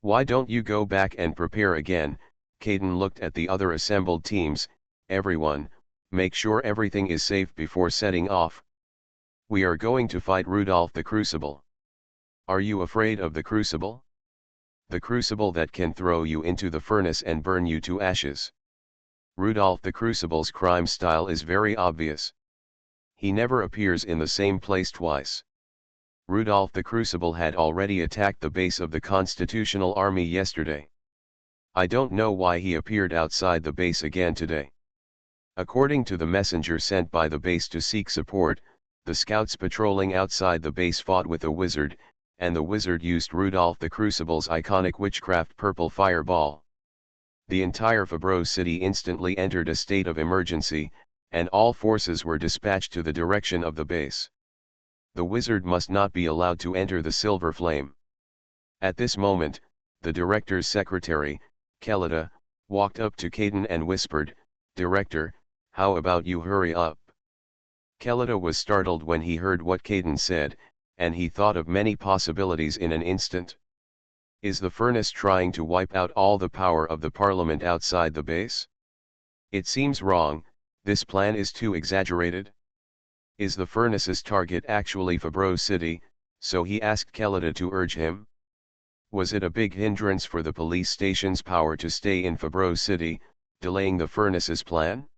Why don't you go back and prepare again?" Caden looked at the other assembled teams. "Everyone, make sure everything is safe before setting off. We are going to fight Rudolph the Crucible." "Are you afraid of the Crucible?" "The Crucible that can throw you into the furnace and burn you to ashes." Rudolph the Crucible's crime style is very obvious. He never appears in the same place twice. Rudolph the Crucible had already attacked the base of the Constitutional Army yesterday. I don't know why he appeared outside the base again today. According to the messenger sent by the base to seek support, the scouts patrolling outside the base fought with a wizard, and the wizard used Rudolph the Crucible's iconic witchcraft purple fireball. The entire Fabreau city instantly entered a state of emergency, and all forces were dispatched to the direction of the base. The wizard must not be allowed to enter the Silver Flame. At this moment, the director's secretary, Kelida, walked up to Caden and whispered, "Director, how about you hurry up?" Kelida was startled when he heard what Caden said, and he thought of many possibilities in an instant. Is the furnace trying to wipe out all the power of the parliament outside the base? It seems wrong, this plan is too exaggerated. Is the furnace's target actually Fabreau City? So he asked Kelida to urge him. Was it a big hindrance for the police station's power to stay in Fabreau City, delaying the furnace's plan?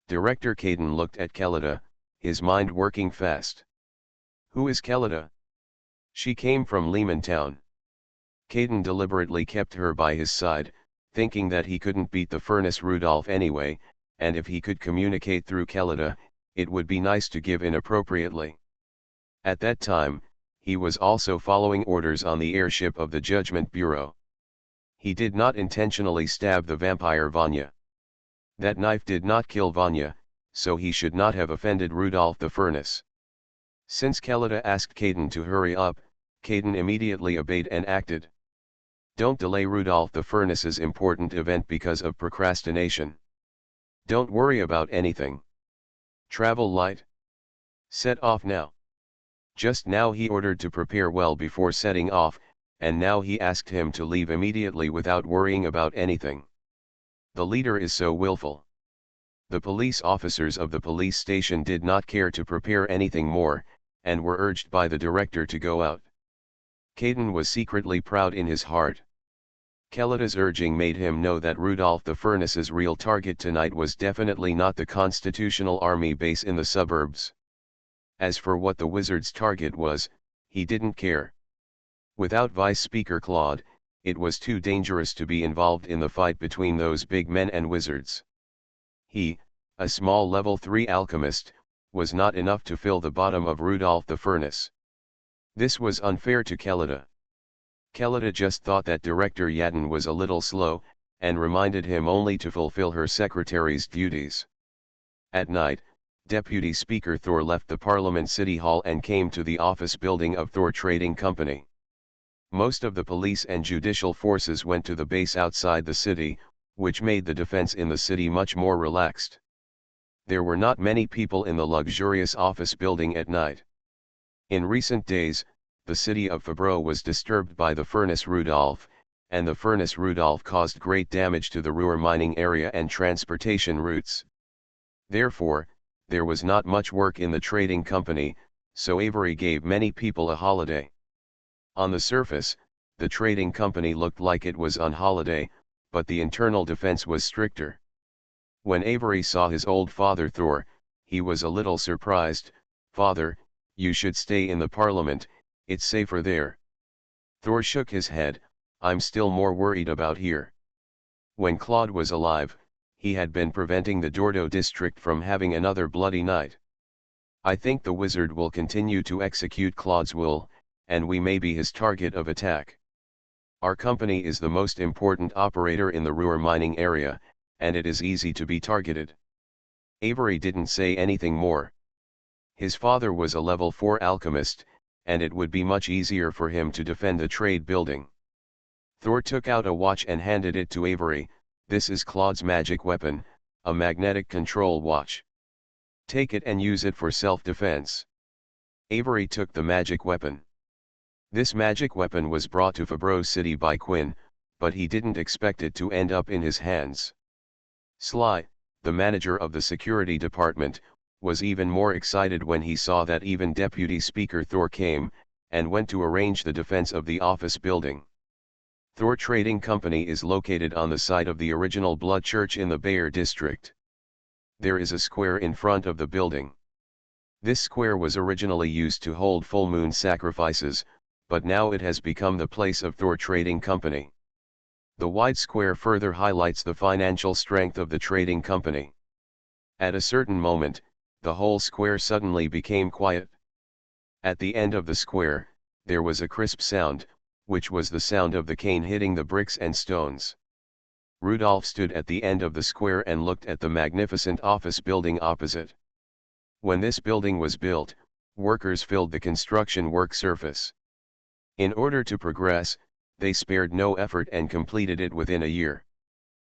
Director Caden looked at Kelida, his mind working fast. Who is Kelida? She came from Lehman Town. Caden deliberately kept her by his side, thinking that he couldn't beat the furnace Rudolph anyway, and if he could communicate through Kelida, it would be nice to give in appropriately. At that time, he was also following orders on the airship of the Judgment Bureau. He did not intentionally stab the vampire Vanya. That knife did not kill Vanya, so he should not have offended Rudolph the Furnace. Since Kelida asked Caden to hurry up, Caden immediately obeyed and acted. Don't delay Rudolph the Furnace's important event because of procrastination. Don't worry about anything. Travel light. Set off now. Just now he ordered to prepare well before setting off, and now he asked him to leave immediately without worrying about anything. The leader is so willful. The police officers of the police station did not care to prepare anything more, and were urged by the director to go out. Caden was secretly proud in his heart. Kelida's urging made him know that Rudolph the Furnace's real target tonight was definitely not the Constitutional Army base in the suburbs. As for what the wizard's target was, he didn't care. Without Vice Speaker Claude, it was too dangerous to be involved in the fight between those big men and wizards. He, a small level 3 alchemist, was not enough to fill the bottom of Rudolph the Furnace. This was unfair to Kelida. Kelida just thought that Director Yadin was a little slow, and reminded him only to fulfill her secretary's duties. At night, Deputy Speaker Thor left the Parliament City Hall and came to the office building of Thor Trading Company. Most of the police and judicial forces went to the base outside the city, which made the defense in the city much more relaxed. There were not many people in the luxurious office building at night. In recent days, the city of Fabreau was disturbed by the furnace Rudolph, and the furnace Rudolph caused great damage to the Ruhr mining area and transportation routes. Therefore, there was not much work in the trading company, so Avery gave many people a holiday. On the surface, the trading company looked like it was on holiday, but the internal defense was stricter. When Avery saw his old father Thor, he was a little surprised. "Father, you should stay in the parliament," It's safer there. Thor shook his head. I'm still more worried about here. When Claude was alive, he had been preventing the Dordo district from having another bloody night. I think the wizard will continue to execute Claude's will, and we may be his target of attack. Our company is the most important operator in the Ruhr mining area, and it is easy to be targeted. Avery didn't say anything more. His father was a level 4 alchemist, and it would be much easier for him to defend the trade building. Thor took out a watch and handed it to Avery. This is Claude's magic weapon, a magnetic control watch. Take it and use it for self-defense. Avery took the magic weapon. This magic weapon was brought to Fabreau City by Quinn, but he didn't expect it to end up in his hands. Sly, the manager of the security department, was even more excited when he saw that even Deputy Speaker Thor came, and went to arrange the defense of the office building. Thor Trading Company is located on the site of the original Blood Church in the Bayer district. There is a square in front of the building. This square was originally used to hold full moon sacrifices, but now it has become the place of Thor Trading Company. The wide square further highlights the financial strength of the trading company. At a certain moment, the whole square suddenly became quiet. At the end of the square, there was a crisp sound, which was the sound of the cane hitting the bricks and stones. Rudolph stood at the end of the square and looked at the magnificent office building opposite. When this building was built, workers filled the construction work surface. In order to progress, they spared no effort and completed it within a year.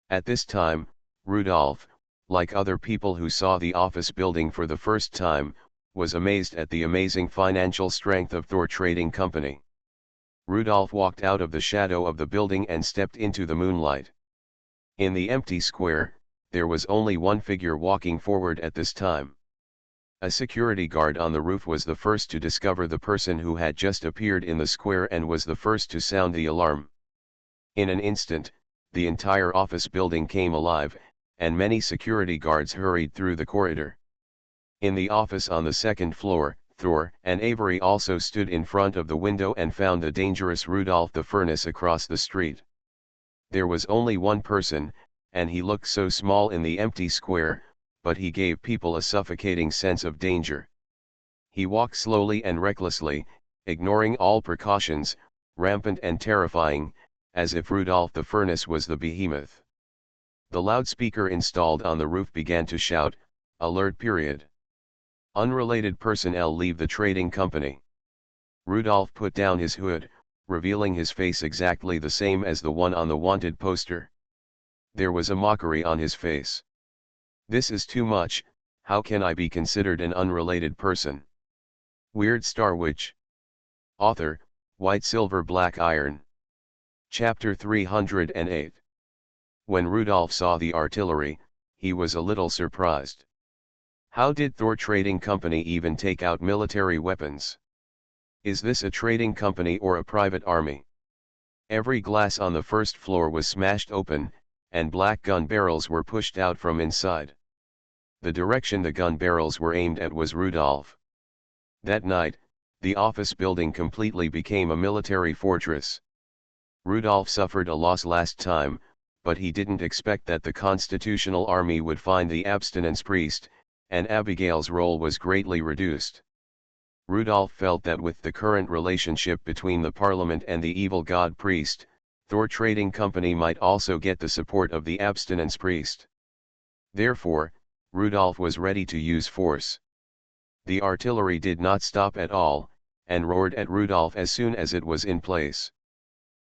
At this time, Rudolph, like other people who saw the office building for the first time, was amazed at the amazing financial strength of Thor Trading Company. Rudolph walked out of the shadow of the building and stepped into the moonlight. In the empty square, there was only one figure walking forward at this time. A security guard on the roof was the first to discover the person who had just appeared in the square and was the first to sound the alarm. In an instant, the entire office building came alive, and many security guards hurried through the corridor. In the office on the second floor, Thor and Avery also stood in front of the window and found the dangerous Rudolph the Furnace across the street. There was only one person, and he looked so small in the empty square, but he gave people a suffocating sense of danger. He walked slowly and recklessly, ignoring all precautions, rampant and terrifying, as if Rudolph the Furnace was the behemoth. The loudspeaker installed on the roof began to shout, "Alert period. Unrelated personnel leave the trading company." Rudolph put down his hood, revealing his face exactly the same as the one on the wanted poster. There was a mockery on his face. "This is too much, how can I be considered an unrelated person?" Weird Star Witch. Author, White Silver Black Iron. Chapter 308. When Rudolph saw the artillery, he was a little surprised. How did Thor Trading Company even take out military weapons? Is this a trading company or a private army? Every glass on the first floor was smashed open, and black gun barrels were pushed out from inside. The direction the gun barrels were aimed at was Rudolph. That night, the office building completely became a military fortress. Rudolph suffered a loss last time, but he didn't expect that the Constitutional Army would find the abstinence priest, and Abigail's role was greatly reduced. Rudolph felt that with the current relationship between the Parliament and the evil god priest, Thor Trading Company might also get the support of the abstinence priest. Therefore, Rudolph was ready to use force. The artillery did not stop at all, and roared at Rudolph as soon as it was in place.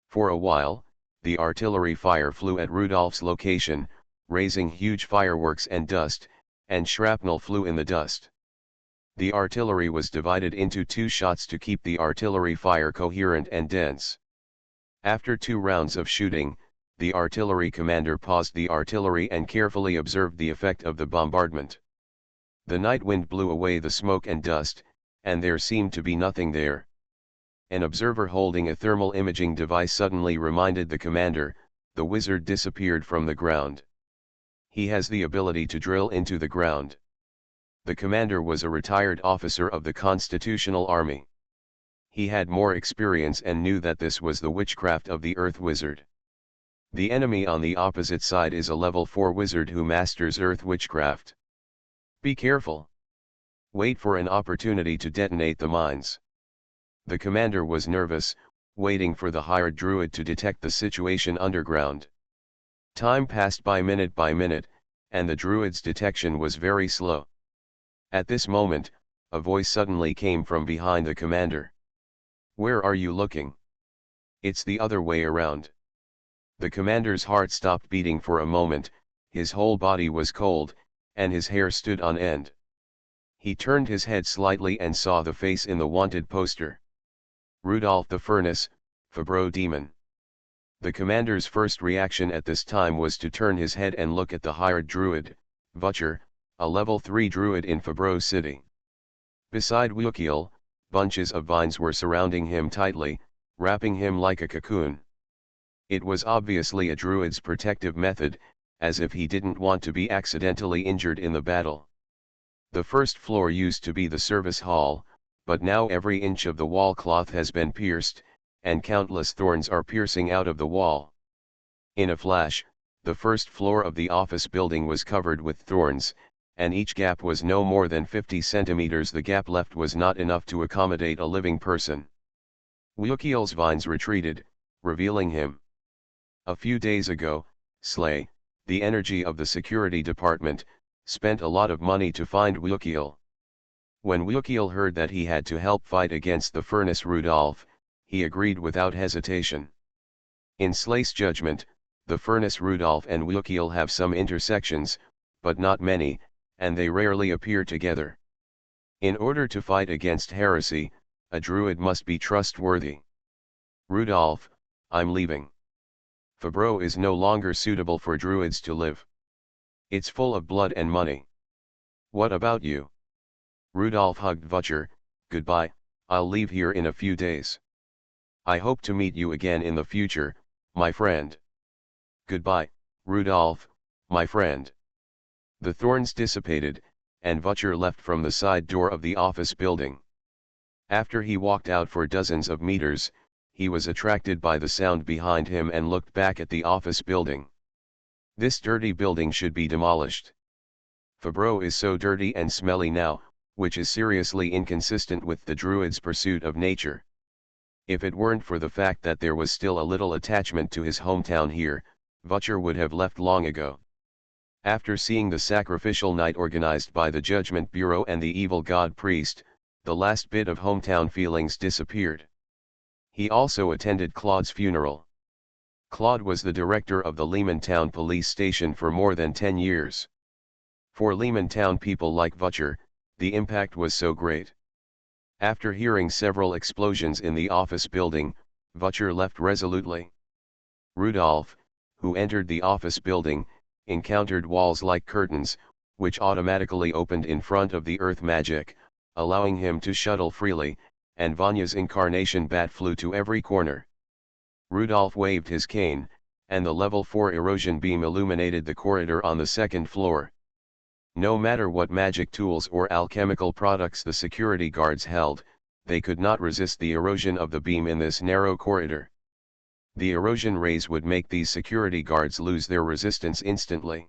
For a while, the artillery fire flew at Rudolph's location, raising huge fireworks and dust, and shrapnel flew in the dust. The artillery was divided into 2 shots to keep the artillery fire coherent and dense. After 2 rounds of shooting, the artillery commander paused the artillery and carefully observed the effect of the bombardment. The night wind blew away the smoke and dust, and there seemed to be nothing there. An observer holding a thermal imaging device suddenly reminded the commander, the wizard disappeared from the ground. He has the ability to drill into the ground. The commander was a retired officer of the Constitutional Army. He had more experience and knew that this was the witchcraft of the Earth Wizard. The enemy on the opposite side is a level 4 wizard who masters Earth witchcraft. Be careful. Wait for an opportunity to detonate the mines. The commander was nervous, waiting for the hired druid to detect the situation underground. Time passed by minute, and the druid's detection was very slow. At this moment, a voice suddenly came from behind the commander. "Where are you looking? It's the other way around." The commander's heart stopped beating for a moment, his whole body was cold, and his hair stood on end. He turned his head slightly and saw the face in the wanted poster. Rudolph the Furnace, Fabro Demon. The commander's first reaction at this time was to turn his head and look at the hired druid, Butcher, a level 3 druid in Fabro City. Beside Wukiel, bunches of vines were surrounding him tightly, wrapping him like a cocoon. It was obviously a druid's protective method, as if he didn't want to be accidentally injured in the battle. The first floor used to be the service hall, but now every inch of the wall cloth has been pierced, and countless thorns are piercing out of the wall. In a flash, the first floor of the office building was covered with thorns, and each gap was no more than 50 centimeters. The gap left was not enough to accommodate a living person. Wukiel's vines retreated, revealing him. A few days ago, Slay, the energy of the security department, spent a lot of money to find Wukiel. When Wukiel heard that he had to help fight against the furnace Rudolph, he agreed without hesitation. In Slay's judgment, the furnace Rudolph and Wukiel have some intersections, but not many, and they rarely appear together. In order to fight against heresy, a druid must be trustworthy. Rudolph, I'm leaving. Fabro is no longer suitable for druids to live. It's full of blood and money. What about you? Rudolph hugged Butcher. Goodbye, I'll leave here in a few days. I hope to meet you again in the future, my friend. Goodbye, Rudolph, my friend. The thorns dissipated, and Butcher left from the side door of the office building. After he walked out for dozens of meters, he was attracted by the sound behind him and looked back at the office building. This dirty building should be demolished. Fabro is so dirty and smelly now, which is seriously inconsistent with the druid's pursuit of nature. If it weren't for the fact that there was still a little attachment to his hometown here, Butcher would have left long ago. After seeing the sacrificial night organized by the Judgment Bureau and the evil god priest, the last bit of hometown feelings disappeared. He also attended Claude's funeral. Claude was the director of the Lehman Town police station for more than 10 years. For Lehman Town people like Butcher, the impact was so great. After hearing several explosions in the office building, Butcher left resolutely. Rudolph, who entered the office building, encountered walls like curtains, which automatically opened in front of the earth magic, allowing him to shuttle freely, and Vanya's incarnation bat flew to every corner. Rudolph waved his cane, and the level 4 erosion beam illuminated the corridor on the second floor. No matter what magic tools or alchemical products the security guards held, they could not resist the erosion of the beam in this narrow corridor. The erosion rays would make these security guards lose their resistance instantly.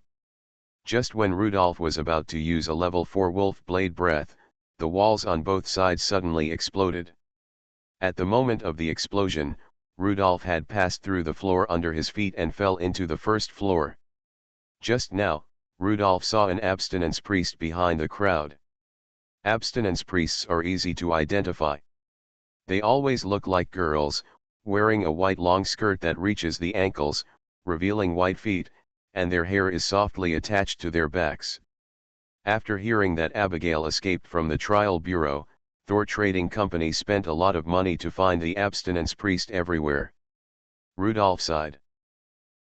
Just when Rudolph was about to use a level 4 wolf blade breath, the walls on both sides suddenly exploded. At the moment of the explosion, Rudolph had passed through the floor under his feet and fell into the first floor. Just now, Rudolph saw an abstinence priest behind the crowd. Abstinence priests are easy to identify. They always look like girls, wearing a white long skirt that reaches the ankles, revealing white feet, and their hair is softly attached to their backs. After hearing that Abigail escaped from the trial bureau, Thor Trading Company spent a lot of money to find the abstinence priest everywhere. Rudolph sighed.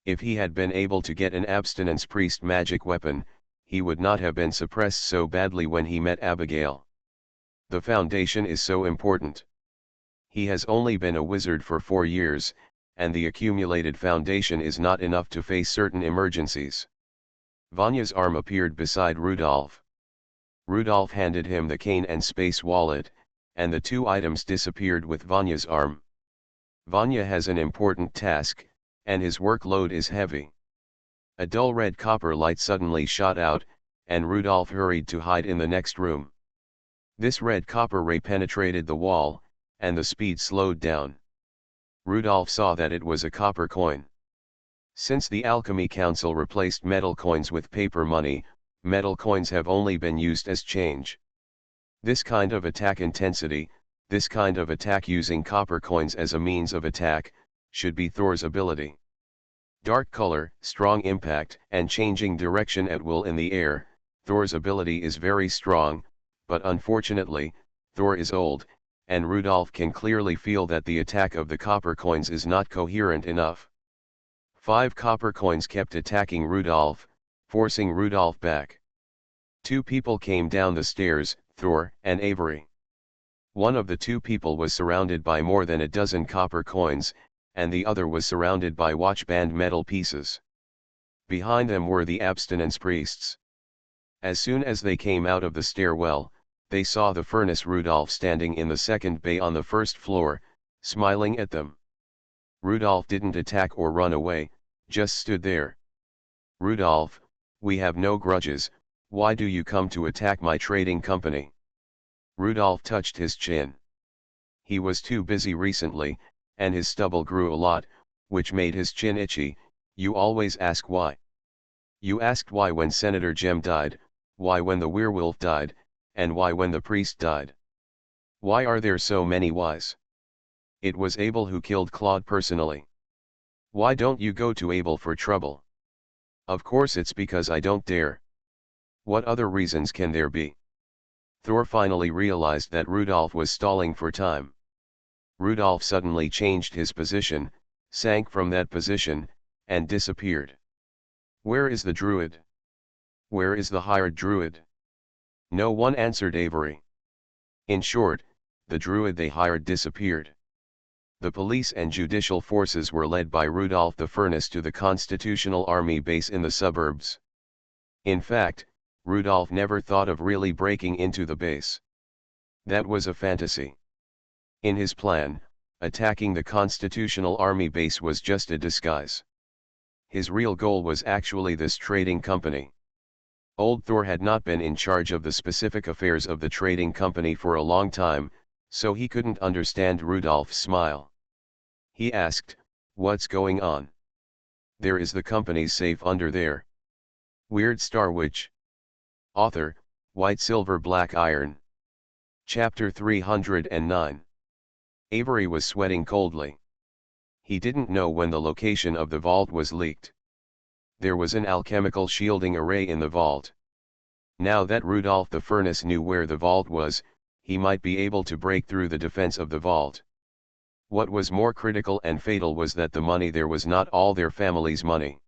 If he had been able to get an abstinence priest magic weapon, he would not have been suppressed so badly when he met Abigail. The foundation is so important. He has only been a wizard for 4 years, and the accumulated foundation is not enough to face certain emergencies. Vanya's arm appeared beside Rudolph. Rudolph handed him the cane and space wallet, and the two items disappeared with Vanya's arm. Vanya has an important task, and his workload is heavy. A dull red copper light suddenly shot out, and Rudolph hurried to hide in the next room. This red copper ray penetrated the wall, and the speed slowed down. Rudolph saw that it was a copper coin. Since the Alchemy Council replaced metal coins with paper money, metal coins have only been used as change. This kind of attack intensity, this kind of attack using copper coins as a means of attack, should be Thor's ability. Dark color, strong impact, and changing direction at will in the air, Thor's ability is very strong, but unfortunately, Thor is old, and Rudolph can clearly feel that the attack of the copper coins is not coherent enough. 5 copper coins kept attacking Rudolph, forcing Rudolph back. 2 people came down the stairs, Thor and Avery. One of the 2 people was surrounded by more than a dozen copper coins, and the other was surrounded by watchband metal pieces. Behind them were the abstinence priests. As soon as they came out of the stairwell, they saw the furnace Rudolph standing in the second bay on the first floor, smiling at them. Rudolph didn't attack or run away, just stood there. "Rudolph, we have no grudges, why do you come to attack my trading company?" Rudolph touched his chin. He was too busy recently, and his stubble grew a lot, which made his chin itchy. "You always ask why. You asked why when Senator Jem died, why when the werewolf died, and why when the priest died. Why are there so many whys? It was Abel who killed Claude personally. Why don't you go to Abel for trouble?" "Of course it's because I don't dare. What other reasons can there be?" Thor finally realized that Rudolph was stalling for time. Rudolph suddenly changed his position, sank from that position, and disappeared. "Where is the druid? Where is the hired druid?" No one answered Avery. In short, the druid they hired disappeared. The police and judicial forces were led by Rudolph the Furnace to the Constitutional Army base in the suburbs. In fact, Rudolph never thought of really breaking into the base. That was a fantasy. In his plan, attacking the Constitutional Army base was just a disguise. His real goal was actually this trading company. Old Thor had not been in charge of the specific affairs of the trading company for a long time, so he couldn't understand Rudolph's smile. He asked, "What's going on?" "There is the company's safe under there." Weird Star Witch. Author, White Silver Black Iron. Chapter 309. Avery was sweating coldly. He didn't know when the location of the vault was leaked. There was an alchemical shielding array in the vault. Now that Rudolph the Furnace knew where the vault was, he might be able to break through the defense of the vault. What was more critical and fatal was that the money there was not all their family's money.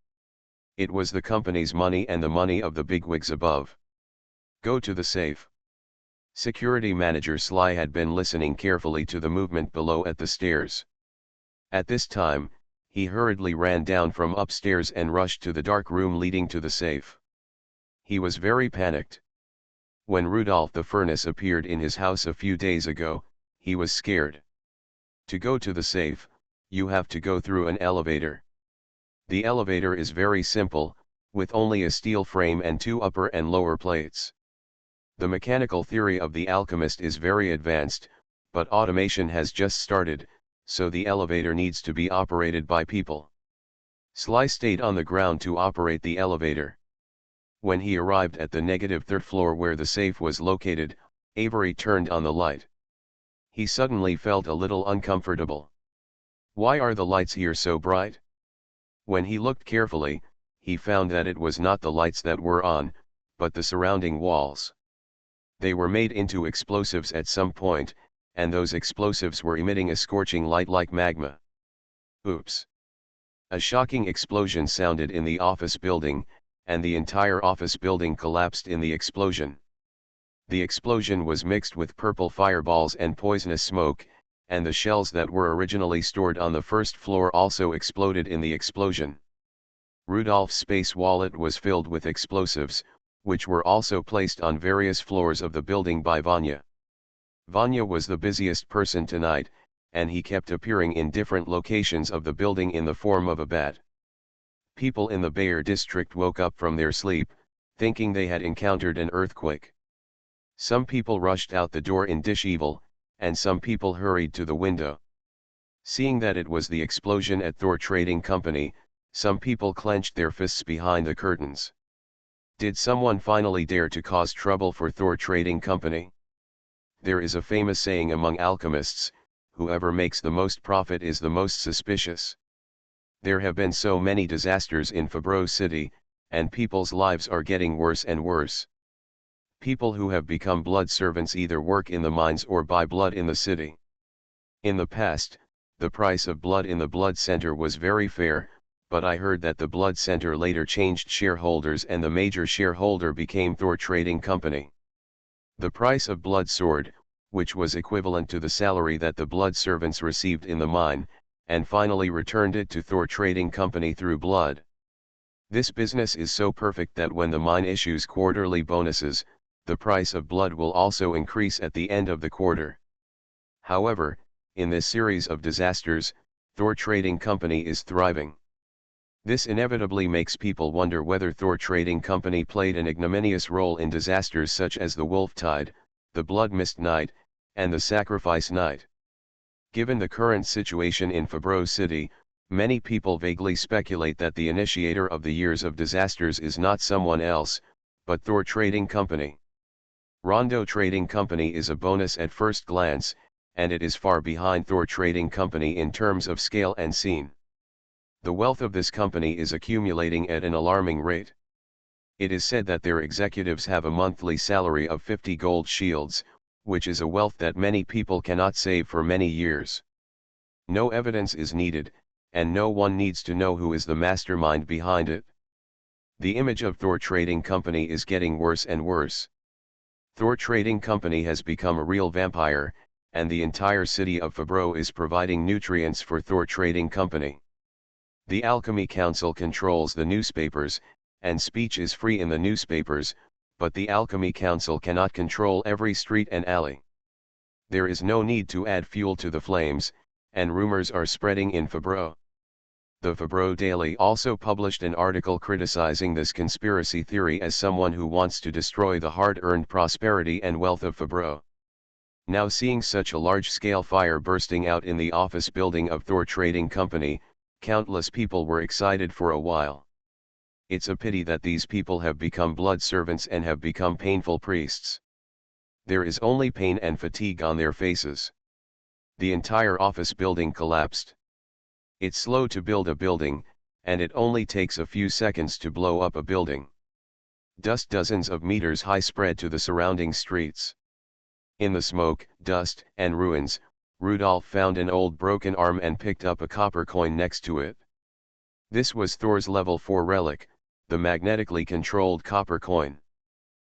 It was the company's money and the money of the bigwigs above. "Go to the safe." Security Manager Sly had been listening carefully to the movement below at the stairs. At this time, he hurriedly ran down from upstairs and rushed to the dark room leading to the safe. He was very panicked. When Rudolph the Furnace appeared in his house a few days ago, he was scared. To go to the safe, you have to go through an elevator. The elevator is very simple, with only a steel frame and 2 upper and lower plates. The mechanical theory of the alchemist is very advanced, but automation has just started, so the elevator needs to be operated by people. Sly stayed on the ground to operate the elevator. When he arrived at the -3rd floor where the safe was located, Avery turned on the light. He suddenly felt a little uncomfortable. Why are the lights here so bright? When he looked carefully, he found that it was not the lights that were on, but the surrounding walls. They were made into explosives at some point, and those explosives were emitting a scorching light like magma. Oops! A shocking explosion sounded in the office building, and the entire office building collapsed in the explosion. The explosion was mixed with purple fireballs and poisonous smoke, and the shells that were originally stored on the first floor also exploded in the explosion. Rudolph's space wallet was filled with explosives, which were also placed on various floors of the building by Vanya. Vanya was the busiest person tonight, and he kept appearing in different locations of the building in the form of a bat. People in the Bayer district woke up from their sleep, thinking they had encountered an earthquake. Some people rushed out the door in dishevel, and some people hurried to the window. Seeing that it was the explosion at Thor Trading Company, some people clenched their fists behind the curtains. Did someone finally dare to cause trouble for Thor Trading Company? There is a famous saying among alchemists, whoever makes the most profit is the most suspicious. There have been so many disasters in Fabro City, and people's lives are getting worse and worse. People who have become blood servants either work in the mines or buy blood in the city. In the past, the price of blood in the blood center was very fair, but I heard that the blood center later changed shareholders and the major shareholder became Thor Trading Company. The price of blood soared, which was equivalent to the salary that the blood servants received in the mine, and finally returned it to Thor Trading Company through blood. This business is so perfect that when the mine issues quarterly bonuses, the price of blood will also increase at the end of the quarter. However, in this series of disasters, Thor Trading Company is thriving. This inevitably makes people wonder whether Thor Trading Company played an ignominious role in disasters such as the Wolf Tide, the Blood Mist Night, and the Sacrifice Night. Given the current situation in Fabro City, many people vaguely speculate that the initiator of the years of disasters is not someone else, but Thor Trading Company. Rondo Trading Company is a bonus at first glance, and it is far behind Thor Trading Company in terms of scale and scene. The wealth of this company is accumulating at an alarming rate. It is said that their executives have a monthly salary of 50 gold shields, which is a wealth that many people cannot save for many years. No evidence is needed, and no one needs to know who is the mastermind behind it. The image of Thor Trading Company is getting worse and worse. Thor Trading Company has become a real vampire, and the entire city of Fabro is providing nutrients for Thor Trading Company. The Alchemy Council controls the newspapers, and speech is free in the newspapers, but the Alchemy Council cannot control every street and alley. There is no need to add fuel to the flames, and rumors are spreading in Fabro. The Fabro Daily also published an article criticizing this conspiracy theory as someone who wants to destroy the hard-earned prosperity and wealth of Fabro. Now seeing such a large-scale fire bursting out in the office building of Thor Trading Company, countless people were excited for a while. It's a pity that these people have become blood servants and have become painful priests. There is only pain and fatigue on their faces. The entire office building collapsed. It's slow to build a building, and it only takes a few seconds to blow up a building. Dust dozens of meters high spread to the surrounding streets. In the smoke, dust, and ruins, Rudolph found an old broken arm and picked up a copper coin next to it. This was Thor's level 4 relic, the magnetically controlled copper coin.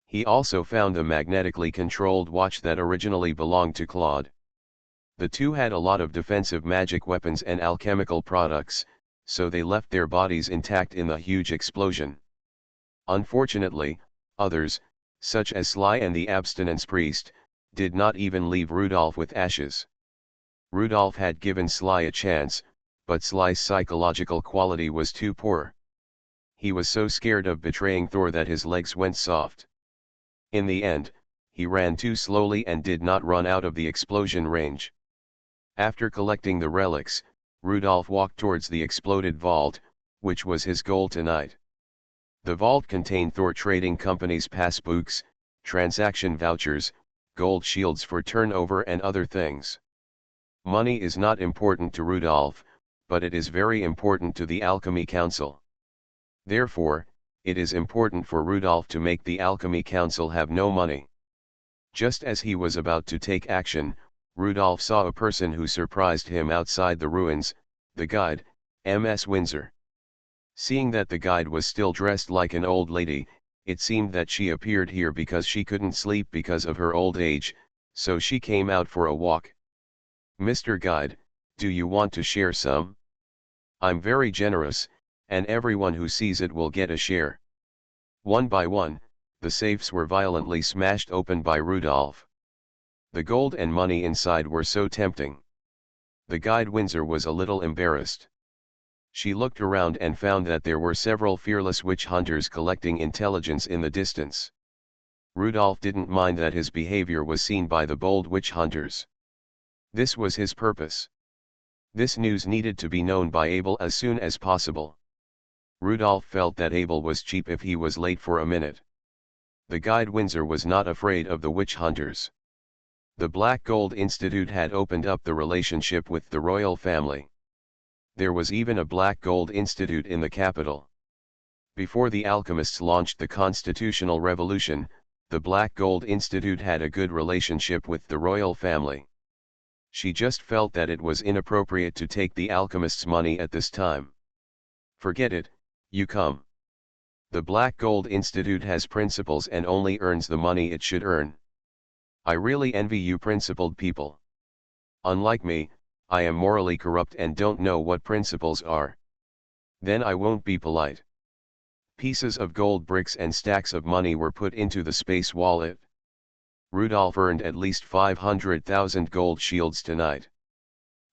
He also found the magnetically controlled watch that originally belonged to Claude. The two had a lot of defensive magic weapons and alchemical products, so they left their bodies intact in the huge explosion. Unfortunately, others, such as Sly and the abstinence priest, did not even leave Rudolph with ashes. Rudolph had given Sly a chance, but Sly's psychological quality was too poor. He was so scared of betraying Thor that his legs went soft. In the end, he ran too slowly and did not run out of the explosion range. After collecting the relics, Rudolph walked towards the exploded vault, which was his goal tonight. The vault contained Thor Trading Company's passbooks, transaction vouchers, gold shields for turnover and other things. Money is not important to Rudolph, but it is very important to the Alchemy Council. Therefore, it is important for Rudolph to make the Alchemy Council have no money. Just as he was about to take action, Rudolph saw a person who surprised him outside the ruins, the guide, Ms. Windsor. Seeing that the guide was still dressed like an old lady, it seemed that she appeared here because she couldn't sleep because of her old age, so she came out for a walk. "Mr. Guide, do you want to share some? I'm very generous, and everyone who sees it will get a share." One by one, the safes were violently smashed open by Rudolph. The gold and money inside were so tempting. The guide Windsor was a little embarrassed. She looked around and found that there were several fearless witch hunters collecting intelligence in the distance. Rudolph didn't mind that his behavior was seen by the bold witch hunters. This was his purpose. This news needed to be known by Abel as soon as possible. Rudolph felt that Abel was cheap if he was late for a minute. The guide Windsor was not afraid of the witch hunters. The Black Gold Institute had opened up the relationship with the royal family. There was even a Black Gold Institute in the capital. Before the alchemists launched the Constitutional Revolution, the Black Gold Institute had a good relationship with the royal family. She just felt that it was inappropriate to take the alchemists' money at this time. Forget it, you come. The Black Gold Institute has principles and only earns the money it should earn. I really envy you principled people. Unlike me, I am morally corrupt and don't know what principles are. Then I won't be polite. Pieces of gold bricks and stacks of money were put into the space wallet. Rudolph earned at least 500,000 gold shields tonight.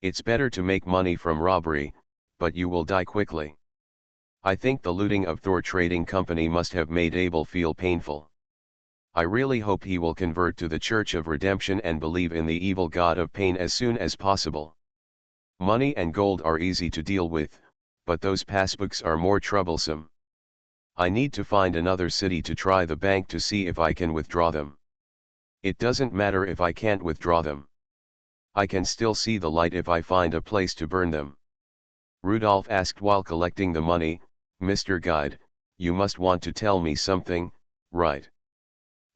It's better to make money from robbery, but you will die quickly. I think the looting of Thor Trading Company must have made Abel feel painful. I really hope he will convert to the Church of Redemption and believe in the evil god of pain as soon as possible. Money and gold are easy to deal with, but those passbooks are more troublesome. I need to find another city to try the bank to see if I can withdraw them. It doesn't matter if I can't withdraw them. I can still see the light if I find a place to burn them. Rudolph asked while collecting the money, "Mr. Guide, you must want to tell me something, right?"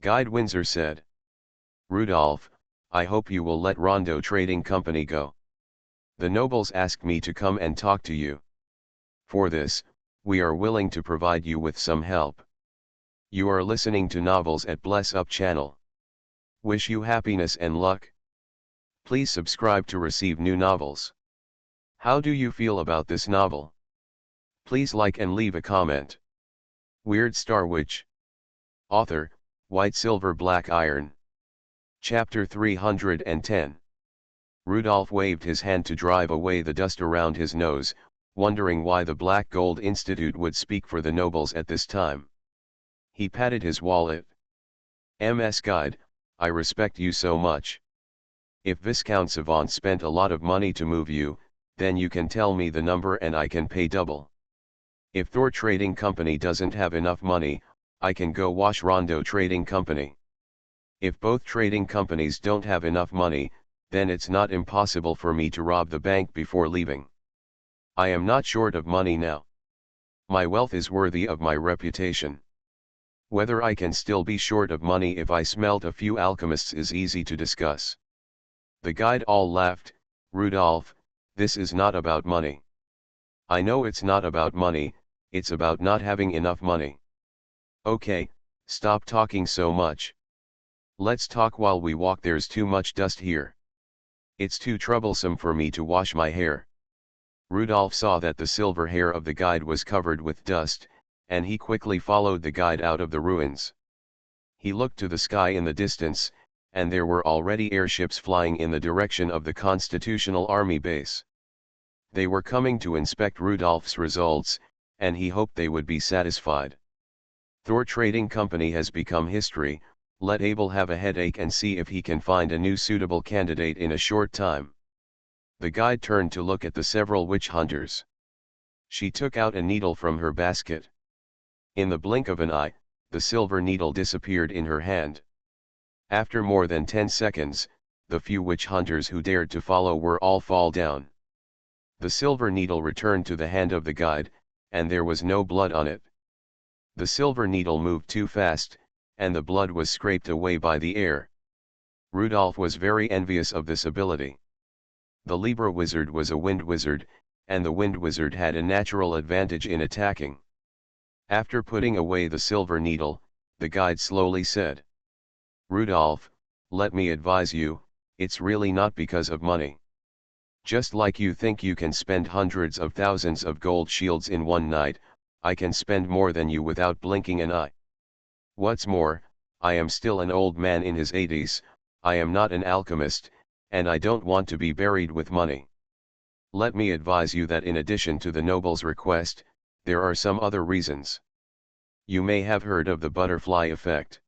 Guide Windsor said. "Rudolph, I hope you will let Rondo Trading Company go. The nobles asked me to come and talk to you. For this, we are willing to provide you with some help. You are listening to Novels at Bless Up channel. Wish you happiness and luck. Please subscribe to receive new novels. How do you feel about this novel? Please like and leave a comment. Weird Star Witch. Author, White Silver Black Iron. Chapter 310. Rudolph waved his hand to drive away the dust around his nose, wondering why the Black Gold Institute would speak for the nobles at this time. He patted his wallet. "MS Guide, I respect you so much. If Viscount Savant spent a lot of money to move you, then you can tell me the number and I can pay double. If Thor Trading Company doesn't have enough money, I can go wash Rondo Trading Company. If both trading companies don't have enough money, then it's not impossible for me to rob the bank before leaving. I am not short of money now. My wealth is worthy of my reputation. Whether I can still be short of money if I smelt a few alchemists is easy to discuss." The guide all laughed. "Rudolph, this is not about money. I know it's not about money, it's about not having enough money. Okay, stop talking so much. Let's talk while we walk. There's too much dust here. It's too troublesome for me to wash my hair." Rudolph saw that the silver hair of the guide was covered with dust, and he quickly followed the guide out of the ruins. He looked to the sky in the distance, and there were already airships flying in the direction of the Constitutional Army base. They were coming to inspect Rudolph's results, and he hoped they would be satisfied. Thor Trading Company has become history. Let Abel have a headache and see if he can find a new suitable candidate in a short time. The guide turned to look at the several witch hunters. She took out a needle from her basket. In the blink of an eye, the silver needle disappeared in her hand. After more than 10 seconds, the few witch hunters who dared to follow were all fall down. The silver needle returned to the hand of the guide, and there was no blood on it. The silver needle moved too fast, and the blood was scraped away by the air. Rudolph was very envious of this ability. The Libra wizard was a wind wizard, and the wind wizard had a natural advantage in attacking. After putting away the silver needle, the guide slowly said, "Rudolph, let me advise you, it's really not because of money. Just like you think you can spend hundreds of thousands of gold shields in one night, I can spend more than you without blinking an eye. What's more, I am still an old man in his 80s, I am not an alchemist, and I don't want to be buried with money. Let me advise you that in addition to the noble's request, there are some other reasons. You may have heard of the butterfly effect.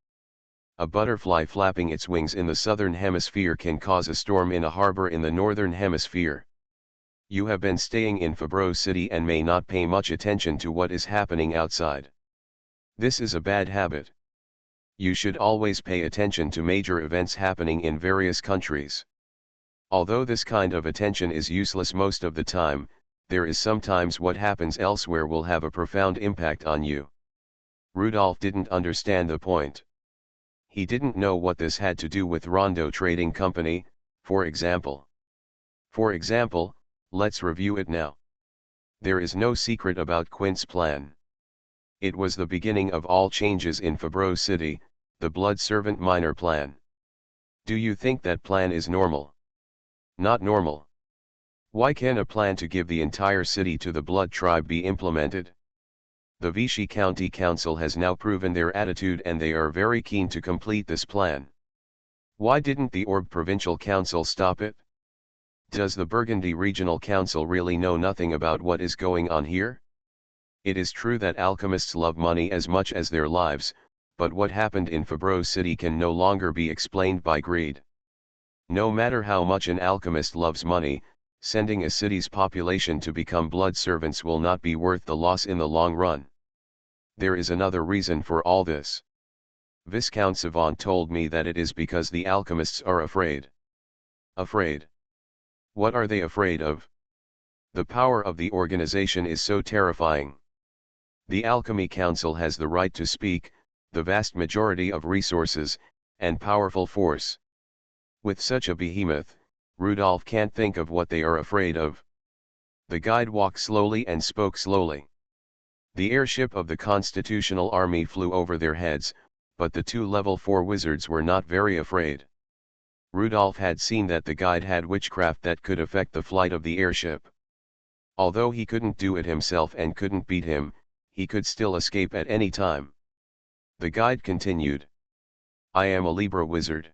A butterfly flapping its wings in the southern hemisphere can cause a storm in a harbor in the northern hemisphere. You have been staying in Fabreau City and may not pay much attention to what is happening outside. This is a bad habit. You should always pay attention to major events happening in various countries. Although this kind of attention is useless most of the time, there is sometimes what happens elsewhere will have a profound impact on you. Rudolph didn't understand the point. He didn't know what this had to do with Rondo Trading Company, for example. For example, let's review it now. There is no secret about Quint's plan. It was the beginning of all changes in Fabreau City, the blood servant miner plan. Do you think that plan is normal? Not normal. Why can a plan to give the entire city to the blood tribe be implemented? The Vichy County Council has now proven their attitude and they are very keen to complete this plan. Why didn't the Orbe Provincial Council stop it? Does the Burgundy Regional Council really know nothing about what is going on here? It is true that alchemists love money as much as their lives, but what happened in Fabreau City can no longer be explained by greed. No matter how much an alchemist loves money, sending a city's population to become blood servants will not be worth the loss in the long run. There is another reason for all this. Viscount Savant told me that it is because the alchemists are afraid. Afraid? What are they afraid of? The power of the organization is so terrifying. The Alchemy Council has the right to speak, the vast majority of resources, and powerful force. With such a behemoth, Rudolph can't think of what they are afraid of. The guide walked slowly and spoke slowly. The airship of the Constitutional Army flew over their heads, but the two level 4 wizards were not very afraid. Rudolph had seen that the guide had witchcraft that could affect the flight of the airship. Although he couldn't do it himself and couldn't beat him, he could still escape at any time. The guide continued. I am a Libra wizard.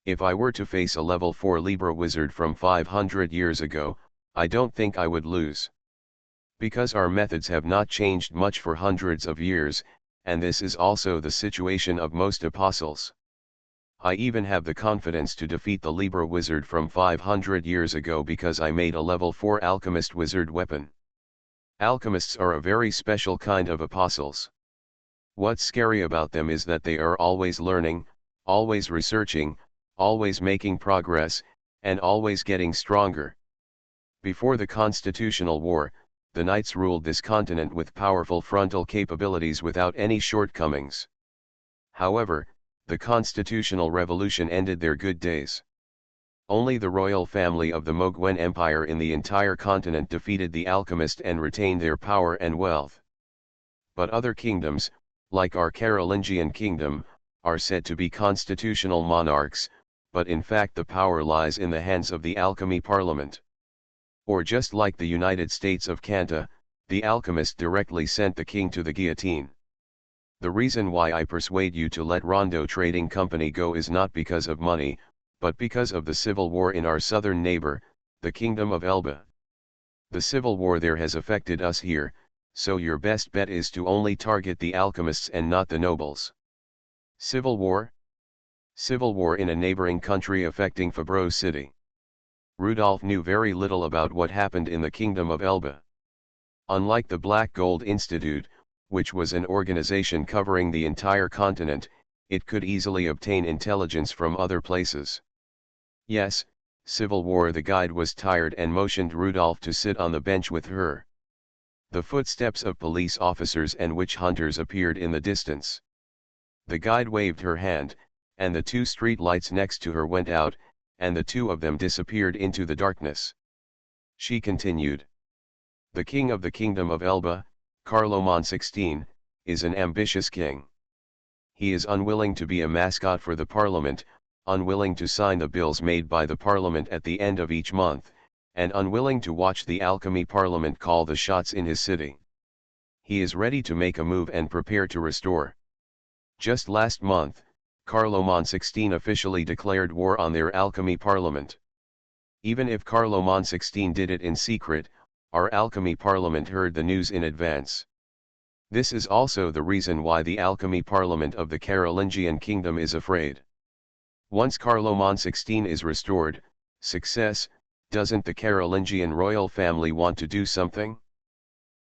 If I were to face a level 4 Libra wizard from 500 years ago, I don't think I would lose. Because our methods have not changed much for hundreds of years, and this is also the situation of most apostles. I even have the confidence to defeat the Libra wizard from 500 years ago because I made a level 4 alchemist wizard weapon. Alchemists are a very special kind of apostles. What's scary about them is that they are always learning, always researching, always making progress, and always getting stronger. Before the Constitutional War, the Knights ruled this continent with powerful frontal capabilities without any shortcomings. However, the Constitutional Revolution ended their good days. Only the royal family of the Mogwen Empire in the entire continent defeated the alchemist and retained their power and wealth. But other kingdoms, like our Carolingian kingdom, are said to be constitutional monarchs, but in fact the power lies in the hands of the alchemy parliament. Or just like the United States of Canada, the alchemist directly sent the king to the guillotine. The reason why I persuade you to let Rondo Trading Company go is not because of money, but because of the civil war in our southern neighbor, the Kingdom of Elba. The civil war there has affected us here, so your best bet is to only target the alchemists and not the nobles. Civil war? Civil war in a neighboring country affecting Fabreau City. Rudolph knew very little about what happened in the Kingdom of Elba. Unlike the Black Gold Institute, which was an organization covering the entire continent, it could easily obtain intelligence from other places. Yes, civil war. The guide was tired and motioned Rudolph to sit on the bench with her. The footsteps of police officers and witch hunters appeared in the distance. The guide waved her hand, and the two street lights next to her went out, and the two of them disappeared into the darkness. She continued. The king of the Kingdom of Elba, Carloman 16, is an ambitious king. He is unwilling to be a mascot for the parliament, unwilling to sign the bills made by the parliament at the end of each month, and unwilling to watch the alchemy parliament call the shots in his city. He is ready to make a move and prepare to restore. Just last month, Carloman XVI officially declared war on their alchemy parliament. Even if Carloman XVI did it in secret, our alchemy parliament heard the news in advance. This is also the reason why the alchemy parliament of the Carolingian kingdom is afraid. Once Carloman XVI is restored, success, doesn't the Carolingian royal family want to do something?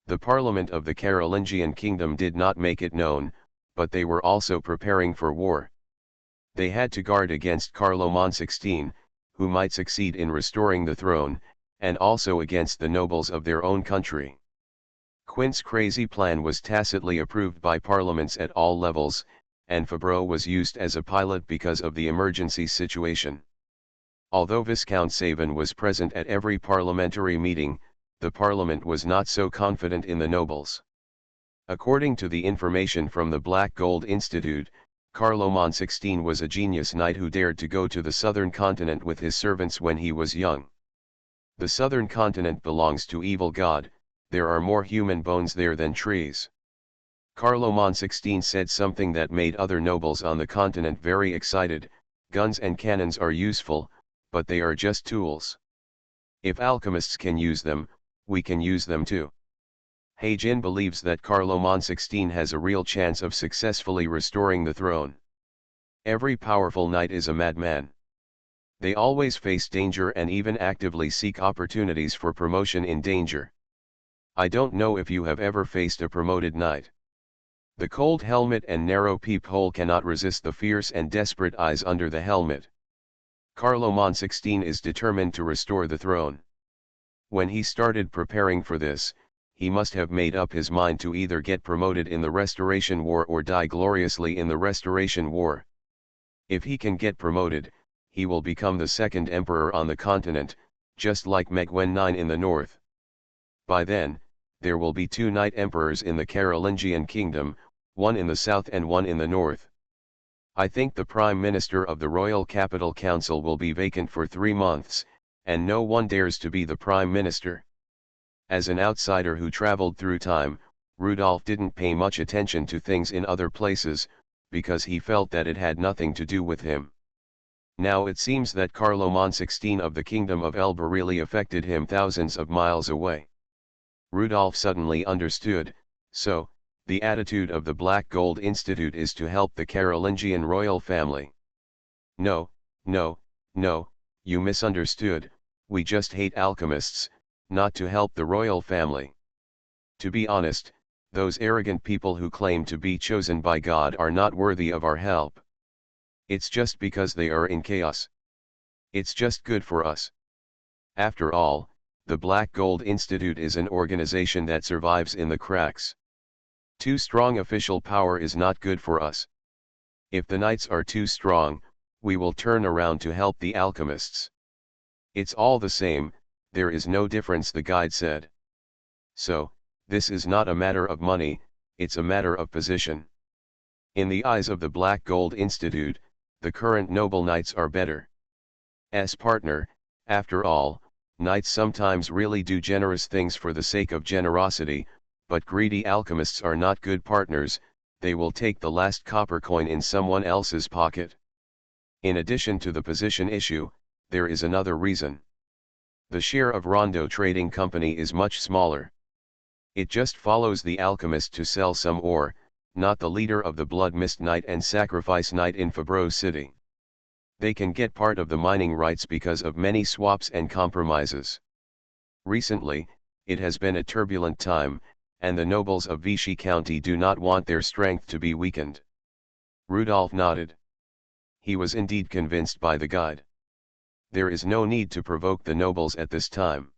The parliament of the Carolingian kingdom did not make it known, but they were also preparing for war. They had to guard against Carloman XVI, who might succeed in restoring the throne, and also against the nobles of their own country. Quint's crazy plan was tacitly approved by parliaments at all levels, and Fabreau was used as a pilot because of the emergency situation. Although Viscount Savin was present at every parliamentary meeting, the parliament was not so confident in the nobles. According to the information from the Black Gold Institute, Carloman XVI was a genius knight who dared to go to the southern continent with his servants when he was young. The southern continent belongs to evil god, there are more human bones there than trees. Carloman XVI said something that made other nobles on the continent very excited: guns and cannons are useful, but they are just tools. If alchemists can use them, we can use them too. Heijin believes that Carloman XVI has a real chance of successfully restoring the throne. Every powerful knight is a madman. They always face danger and even actively seek opportunities for promotion in danger. I don't know if you have ever faced a promoted knight. The cold helmet and narrow peephole cannot resist the fierce and desperate eyes under the helmet. Carloman XVI is determined to restore the throne. When he started preparing for this, he must have made up his mind to either get promoted in the Restoration War or die gloriously in the Restoration War. If he can get promoted, he will become the second emperor on the continent, just like Megwen IX in the north. By then, there will be two knight emperors in the Carolingian kingdom, one in the south and one in the north. I think the Prime Minister of the Royal Capital Council will be vacant for 3 months, and no one dares to be the Prime Minister. As an outsider who traveled through time, Rudolf didn't pay much attention to things in other places, because he felt that it had nothing to do with him. Now it seems that Carloman XVI of the Kingdom of Elba really affected him thousands of miles away. Rudolf suddenly understood, so, the attitude of the Black Gold Institute is to help the Carolingian royal family. No, no, no, you misunderstood, we just hate alchemists, not to help the royal family. To be honest, those arrogant people who claim to be chosen by God are not worthy of our help. It's just because they are in chaos. It's just good for us. After all, the Black Gold Institute is an organization that survives in the cracks. Too strong official power is not good for us. If the knights are too strong, we will turn around to help the alchemists. It's all the same, there is no difference, the guide said. So, this is not a matter of money, it's a matter of position. In the eyes of the Black Gold Institute, the current noble knights are better. As partner, after all, knights sometimes really do generous things for the sake of generosity, but greedy alchemists are not good partners, they will take the last copper coin in someone else's pocket. In addition to the position issue, there is another reason. The share of Rondo Trading Company is much smaller. It just follows the alchemist to sell some ore, not the leader of the Blood Mist Knight and Sacrifice Knight in Fabreau City. They can get part of the mining rights because of many swaps and compromises. Recently, it has been a turbulent time, and the nobles of Vichy County do not want their strength to be weakened. Rudolf nodded. He was indeed convinced by the guide. There is no need to provoke the nobles at this time.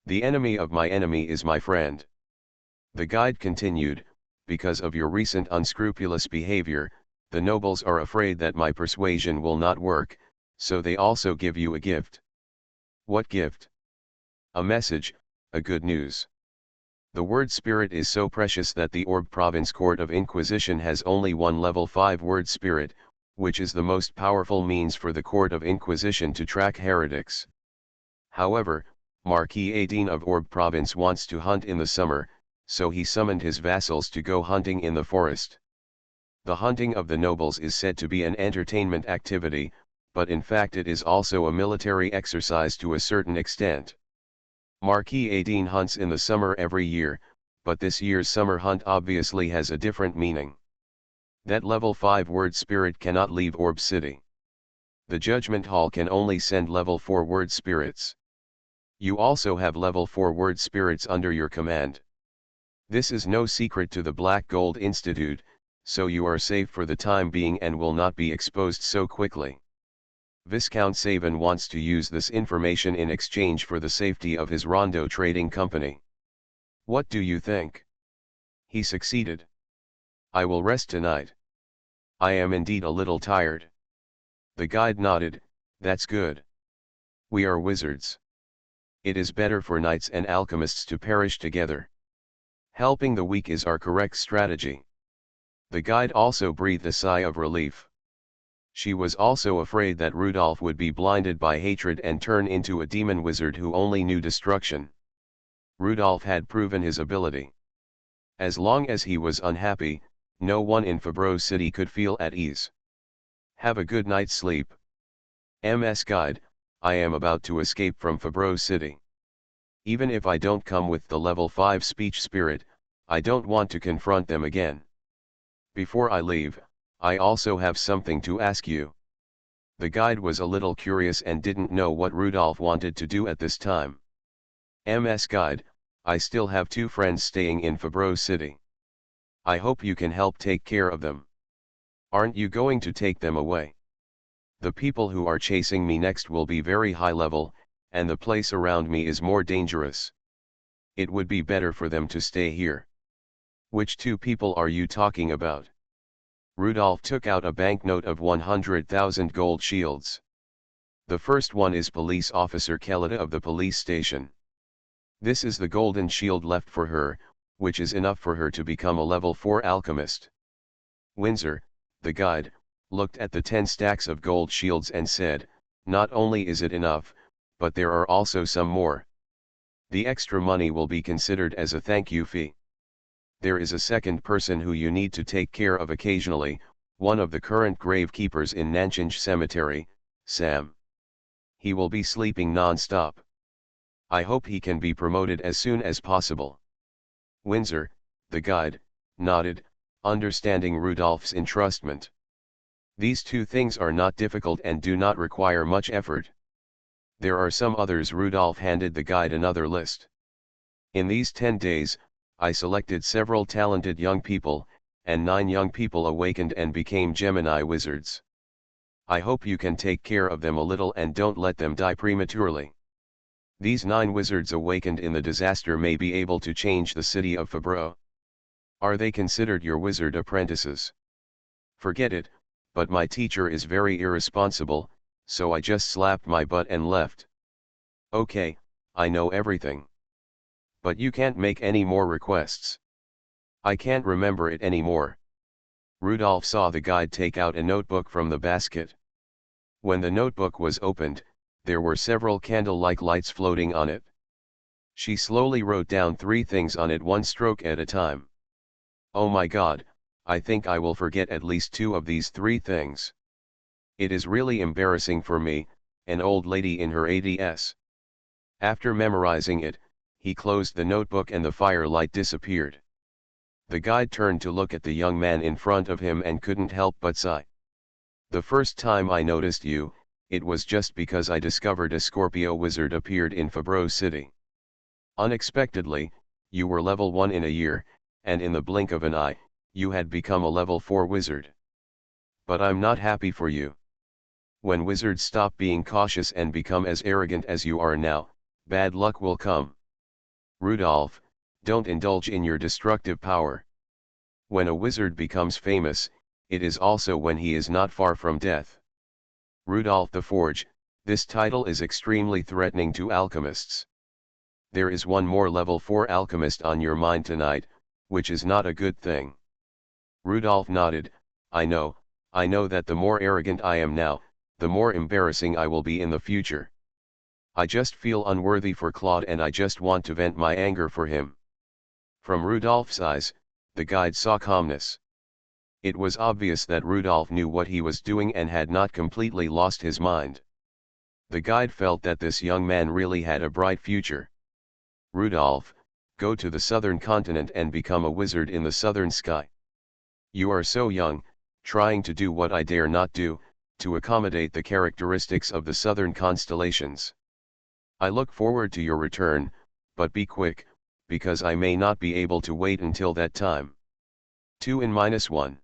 The enemy of my enemy is my friend. The guide continued, because of your recent unscrupulous behavior, the nobles are afraid that my persuasion will not work, so they also give you a gift. What gift? A message, a good news. The word spirit is so precious that the Orbe Province Court of Inquisition has only one level 5 word spirit, which is the most powerful means for the Court of Inquisition to track heretics. However, Marquis Adine of Orbe Province wants to hunt in the summer, so he summoned his vassals to go hunting in the forest. The hunting of the nobles is said to be an entertainment activity, but in fact it is also a military exercise to a certain extent. Marquis Adine hunts in the summer every year, but this year's summer hunt obviously has a different meaning. That level 5 word spirit cannot leave Orb City. The Judgment Hall can only send level 4 word spirits. You also have level 4 word spirits under your command. This is no secret to the Black Gold Institute, so you are safe for the time being and will not be exposed so quickly. Viscount Savin wants to use this information in exchange for the safety of his Rondo trading company. What do you think? He succeeded. I will rest tonight. I am indeed a little tired. The guide nodded. That's good. We are wizards. It is better for knights and alchemists to perish together. Helping the weak is our correct strategy. The guide also breathed a sigh of relief. She was also afraid that Rudolph would be blinded by hatred and turn into a demon wizard who only knew destruction. Rudolph had proven his ability. As long as he was unhappy, no one in Fabreau City could feel at ease. Have a good night's sleep. MS Guide, I am about to escape from Fabreau City. Even if I don't come with the level 5 speech spirit, I don't want to confront them again. Before I leave, I also have something to ask you. The guide was a little curious and didn't know what Rudolph wanted to do at this time. MS Guide, I still have 2 friends staying in Fabreau City. I hope you can help take care of them. Aren't you going to take them away? The people who are chasing me next will be very high level, and the place around me is more dangerous. It would be better for them to stay here. Which 2 people are you talking about? Rudolph took out a banknote of 100,000 gold shields. The first one is Police Officer Kelida of the police station. This is the golden shield left for her, which is enough for her to become a level 4 alchemist. Windsor, the guide, looked at the 10 stacks of gold shields and said, not only is it enough, but there are also some more. The extra money will be considered as a thank you fee. There is a second person who you need to take care of occasionally, one of the current gravekeepers in Nanchinj Cemetery, Sam. He will be sleeping non-stop. I hope he can be promoted as soon as possible. Windsor, the guide, nodded, understanding Rudolph's entrustment. These 2 things are not difficult and do not require much effort. There are some others. Rudolph handed the guide another list. In these 10 days, I selected several talented young people, and 9 young people awakened and became Gemini wizards. I hope you can take care of them a little and don't let them die prematurely. These 9 wizards awakened in the disaster may be able to change the city of Fabreau. Are they considered your wizard apprentices? Forget it, but my teacher is very irresponsible, so I just slapped my butt and left. Okay, I know everything. But you can't make any more requests. I can't remember it anymore. Rudolph saw the guide take out a notebook from the basket. When the notebook was opened, there were several candle-like lights floating on it. She slowly wrote down 3 things on it, one stroke at a time. Oh my God, I think I will forget at least 2 of these 3 things. It is really embarrassing for me, an old lady in her 80s. After memorizing it, he closed the notebook and the firelight disappeared. The guide turned to look at the young man in front of him and couldn't help but sigh. The first time I noticed you, it was just because I discovered a Scorpio wizard appeared in Fabreau City. Unexpectedly, you were level 1 in a year, and in the blink of an eye, you had become a level 4 wizard. But I'm not happy for you. When wizards stop being cautious and become as arrogant as you are now, bad luck will come. Rudolph, don't indulge in your destructive power. When a wizard becomes famous, it is also when he is not far from death. Rudolph the Forge, this title is extremely threatening to alchemists. There is one more level 4 alchemist on your mind tonight, which is not a good thing. Rudolph nodded, I know that the more arrogant I am now, the more embarrassing I will be in the future. I just feel unworthy for Claude and I just want to vent my anger for him. From Rudolph's eyes, the guide saw calmness. It was obvious that Rudolph knew what he was doing and had not completely lost his mind. The guide felt that this young man really had a bright future. Rudolph, go to the southern continent and become a wizard in the southern sky. You are so young, trying to do what I dare not do, to accommodate the characteristics of the southern constellations. I look forward to your return, but be quick, because I may not be able to wait until that time. 2n-1.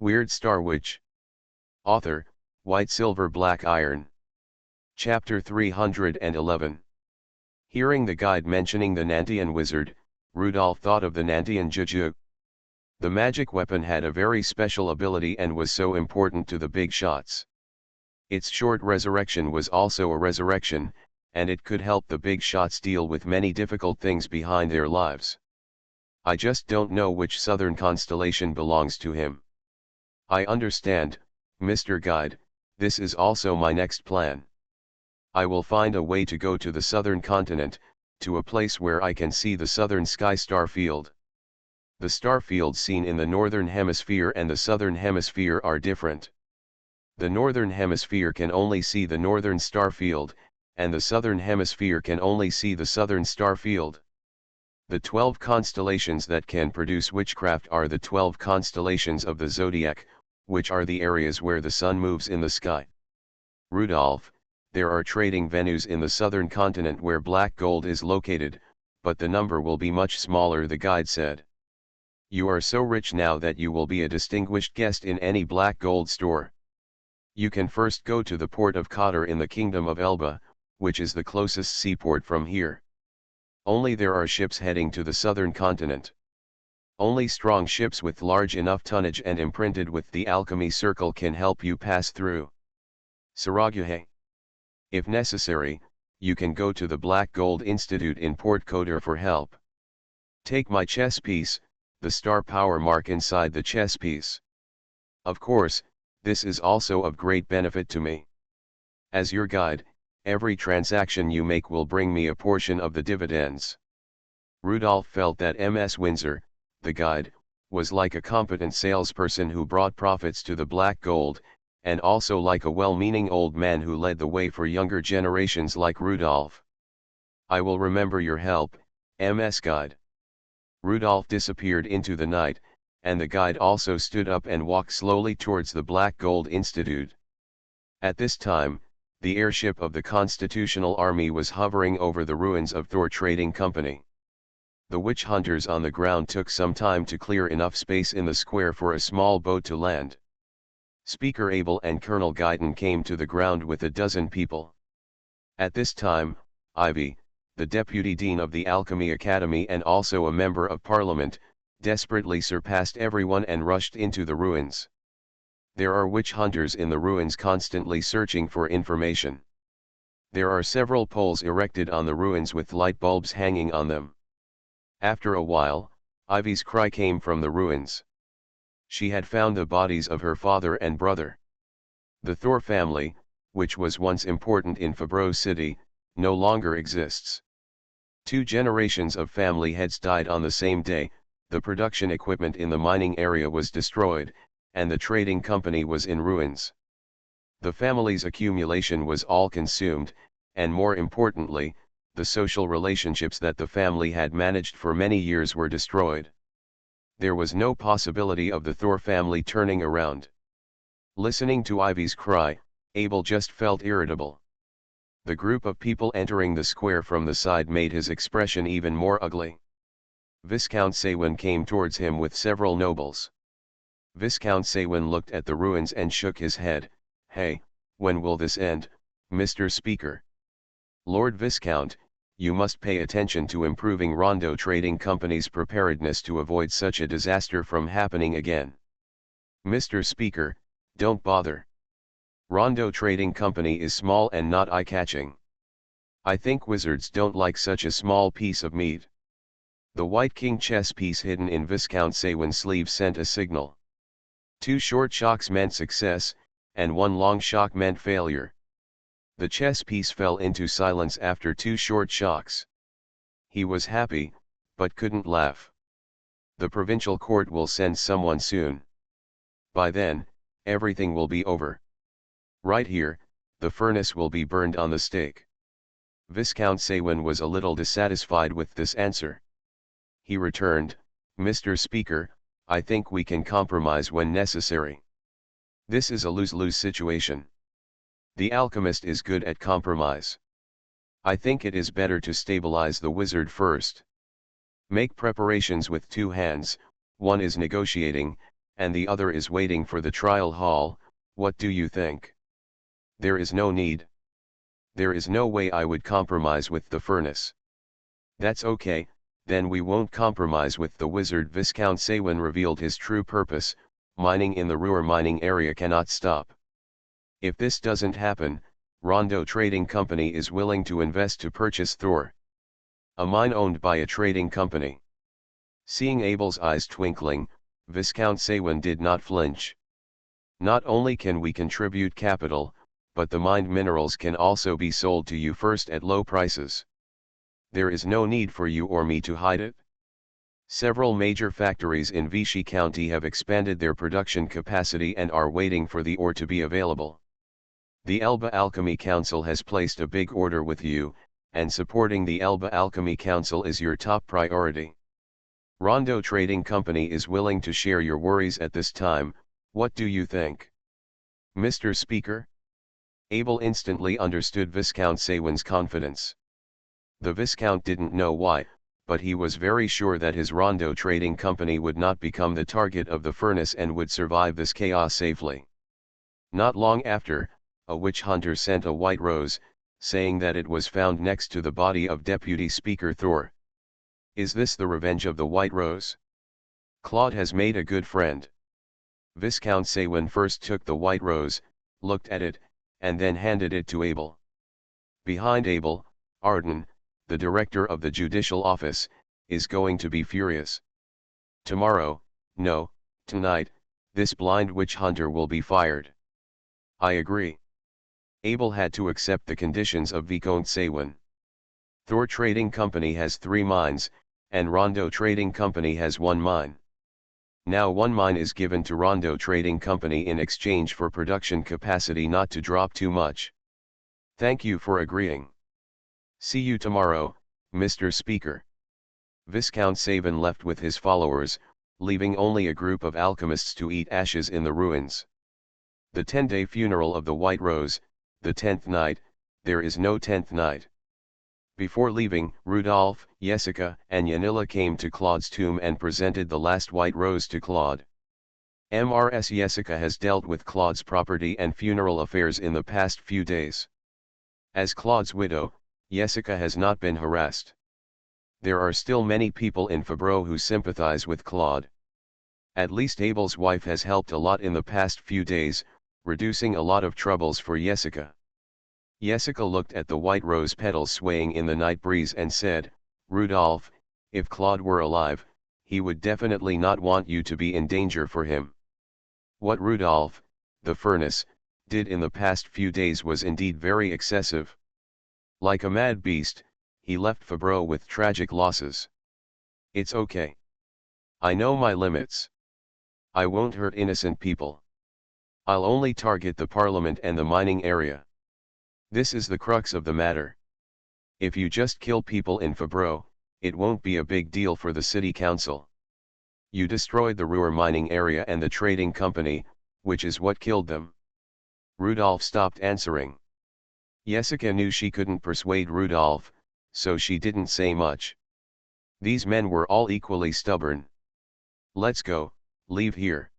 Weird Star Witch. Author, White Silver Black Iron. Chapter 311. Hearing the guide mentioning the Nantian wizard, Rudolph thought of the Nantian juju. The magic weapon had a very special ability and was so important to the big shots. Its short resurrection was also a resurrection, and it could help the big shots deal with many difficult things behind their lives. I just don't know which southern constellation belongs to him. I understand, Mr. Guide, this is also my next plan. I will find a way to go to the southern continent, to a place where I can see the southern sky star field. The star fields seen in the northern hemisphere and the southern hemisphere are different. The northern hemisphere can only see the northern star field, and the southern hemisphere can only see the southern star field. The 12 constellations that can produce witchcraft are the 12 constellations of the zodiac, which are the areas where the sun moves in the sky. Rudolph, there are trading venues in the southern continent where black gold is located, but the number will be much smaller, the guide said. You are so rich now that you will be a distinguished guest in any black gold store. You can first go to the port of Kotor in the kingdom of Elba, which is the closest seaport from here. Only there are ships heading to the southern continent. Only strong ships with large enough tonnage and imprinted with the alchemy circle can help you pass through. Saraguhe. If necessary, you can go to the Black Gold Institute in Port Kotor for help. Take my chess piece, the star power mark inside the chess piece. Of course, this is also of great benefit to me. As your guide, every transaction you make will bring me a portion of the dividends. Rudolph felt that Ms. Windsor, the guide, was like a competent salesperson who brought profits to the black gold, and also like a well-meaning old man who led the way for younger generations like Rudolph. I will remember your help, Ms. Guide. Rudolph disappeared into the night, and the guide also stood up and walked slowly towards the Black Gold Institute. At this time, the airship of the Constitutional Army was hovering over the ruins of Thor Trading Company. The witch hunters on the ground took some time to clear enough space in the square for a small boat to land. Speaker Abel and Colonel Guyton came to the ground with a dozen people. At this time, Ivy, the Deputy Dean of the Alchemy Academy and also a Member of Parliament, desperately surpassed everyone and rushed into the ruins. There are witch hunters in the ruins constantly searching for information. There are several poles erected on the ruins with light bulbs hanging on them. After a while, Ivy's cry came from the ruins. She had found the bodies of her father and brother. The Thor family, which was once important in Fabro City, no longer exists. 2 generations of family heads died on the same day, the production equipment in the mining area was destroyed, and the trading company was in ruins. The family's accumulation was all consumed, and more importantly, the social relationships that the family had managed for many years were destroyed. There was no possibility of the Thor family turning around. Listening to Ivy's cry, Abel just felt irritable. The group of people entering the square from the side made his expression even more ugly. Viscount Saywin came towards him with several nobles. Viscount Saywin looked at the ruins and shook his head. Hey, when will this end, Mr. Speaker? Lord Viscount, you must pay attention to improving Rondo Trading Company's preparedness to avoid such a disaster from happening again. Mr. Speaker, don't bother. Rondo Trading Company is small and not eye-catching. I think wizards don't like such a small piece of meat. The white king chess piece hidden in Viscount Saywin's sleeve sent a signal. 2 short shocks meant success, and 1 long shock meant failure. The chess piece fell into silence after 2 short shocks. He was happy, but couldn't laugh. The provincial court will send someone soon. By then, everything will be over. Right here, the furnace will be burned on the stake. Viscount Xuanhuan was a little dissatisfied with this answer. He returned, Mr. Speaker, I think we can compromise when necessary. This is a lose-lose situation. The alchemist is good at compromise. I think it is better to stabilize the wizard first. Make preparations with two hands, one is negotiating, and the other is waiting for the trial hall. What do you think? There is no need. There is no way I would compromise with the furnace. That's okay, then we won't compromise with the wizard. Viscount Xuanhuan revealed his true purpose: mining in the Ruhr mining area cannot stop. If this doesn't happen, Rondo Trading Company is willing to invest to purchase Thor, a mine owned by a trading company. Seeing Abel's eyes twinkling, Viscount Xuanhuan did not flinch. Not only can we contribute capital, but the mined minerals can also be sold to you first at low prices. There is no need for you or me to hide it. Several major factories in Vichy County have expanded their production capacity and are waiting for the ore to be available. The Elba Alchemy Council has placed a big order with you, and supporting the Elba Alchemy Council is your top priority. Rondo Trading Company is willing to share your worries at this time. What do you think, Mr. Speaker? Abel instantly understood Viscount Xuanhuan's confidence. The Viscount didn't know why, but he was very sure that his Rondo Trading Company would not become the target of the furnace and would survive this chaos safely. Not long after, a witch hunter sent a white rose, saying that it was found next to the body of Deputy Speaker Thor. Is this the revenge of the white rose? Claude has made a good friend. Viscount Xuanhuan first took the white rose, looked at it, and then handed it to Abel. Behind Abel, Arden, the director of the judicial office, is going to be furious. Tomorrow, no, tonight, this blind witch hunter will be fired. I agree. Abel had to accept the conditions of Viscount Xuanhuan. Thor Trading Company has 3 mines, and Rondo Trading Company has 1 mine. Now 1 mine is given to Rondo Trading Company in exchange for production capacity not to drop too much. Thank you for agreeing. See you tomorrow, Mr. Speaker. Viscount Xuanhuan left with his followers, leaving only a group of alchemists to eat ashes in the ruins. The 10-day funeral of the White Rose, the 10th night, there is no 10th night. Before leaving, Rudolph, Jessica, and Yanilla came to Claude's tomb and presented the last white rose to Claude. Mrs. Jessica has dealt with Claude's property and funeral affairs in the past few days. As Claude's widow, Jessica has not been harassed. There are still many people in Fabreau who sympathize with Claude. At least Abel's wife has helped a lot in the past few days, reducing a lot of troubles for Jessica. Jessica looked at the white rose petals swaying in the night breeze and said, Rudolph, if Claude were alive, he would definitely not want you to be in danger for him. What Rudolph, the furnace, did in the past few days was indeed very excessive. Like a mad beast, he left Fabreau with tragic losses. It's okay. I know my limits. I won't hurt innocent people. I'll only target the parliament and the mining area. This is the crux of the matter. If you just kill people in Fabreau, it won't be a big deal for the city council. You destroyed the Ruhr mining area and the trading company, which is what killed them. Rudolph stopped answering. Jessica knew she couldn't persuade Rudolph, so she didn't say much. These men were all equally stubborn. Let's go, leave here.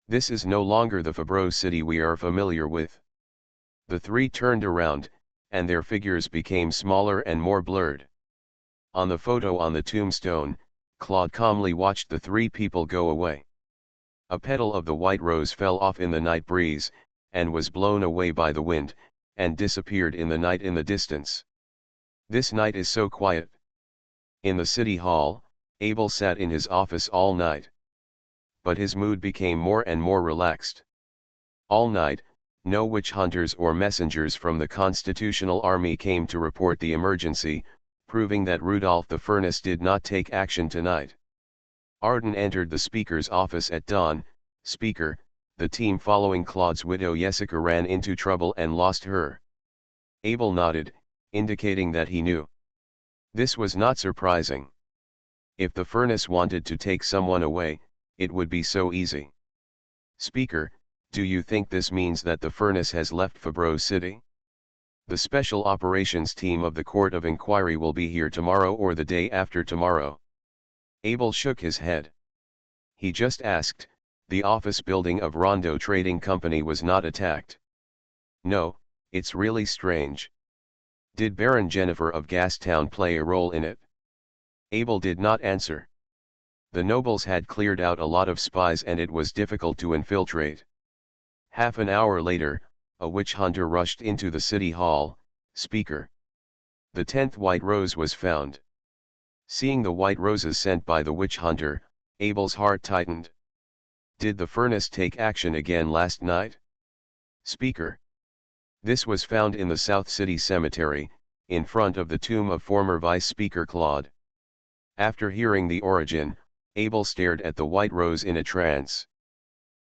This is no longer the Fabreau city we are familiar with. The 3 turned around, and their figures became smaller and more blurred. On the photo on the tombstone, Claude calmly watched the 3 people go away. A petal of the white rose fell off in the night breeze, and was blown away by the wind, and disappeared in the night in the distance. This night is so quiet. In the city hall, Abel sat in his office all night. But his mood became more and more relaxed. All night, no witch hunters or messengers from the Constitutional Army came to report the emergency, proving that Rudolph the Furnace did not take action tonight. Arden entered the Speaker's office at dawn. Speaker, the team following Claude's widow Jessica ran into trouble and lost her. Abel nodded, indicating that he knew. This was not surprising. If the furnace wanted to take someone away, it would be so easy. Speaker, do you think this means that the furnace has left Fabreau City? The special operations team of the Court of Inquiry will be here tomorrow or the day after tomorrow. Abel shook his head. He just asked, the office building of Rondo Trading Company was not attacked. No, it's really strange. Did Baron Jennifer of Gastown play a role in it? Abel did not answer. The nobles had cleared out a lot of spies and it was difficult to infiltrate. Half an hour later, a witch hunter rushed into the city hall. Speaker. The 10th white rose was found. Seeing the white roses sent by the witch hunter, Abel's heart tightened. Did the furnace take action again last night? Speaker. This was found in the South City Cemetery, in front of the tomb of former Vice Speaker Claude. After hearing the origin, Abel stared at the white rose in a trance.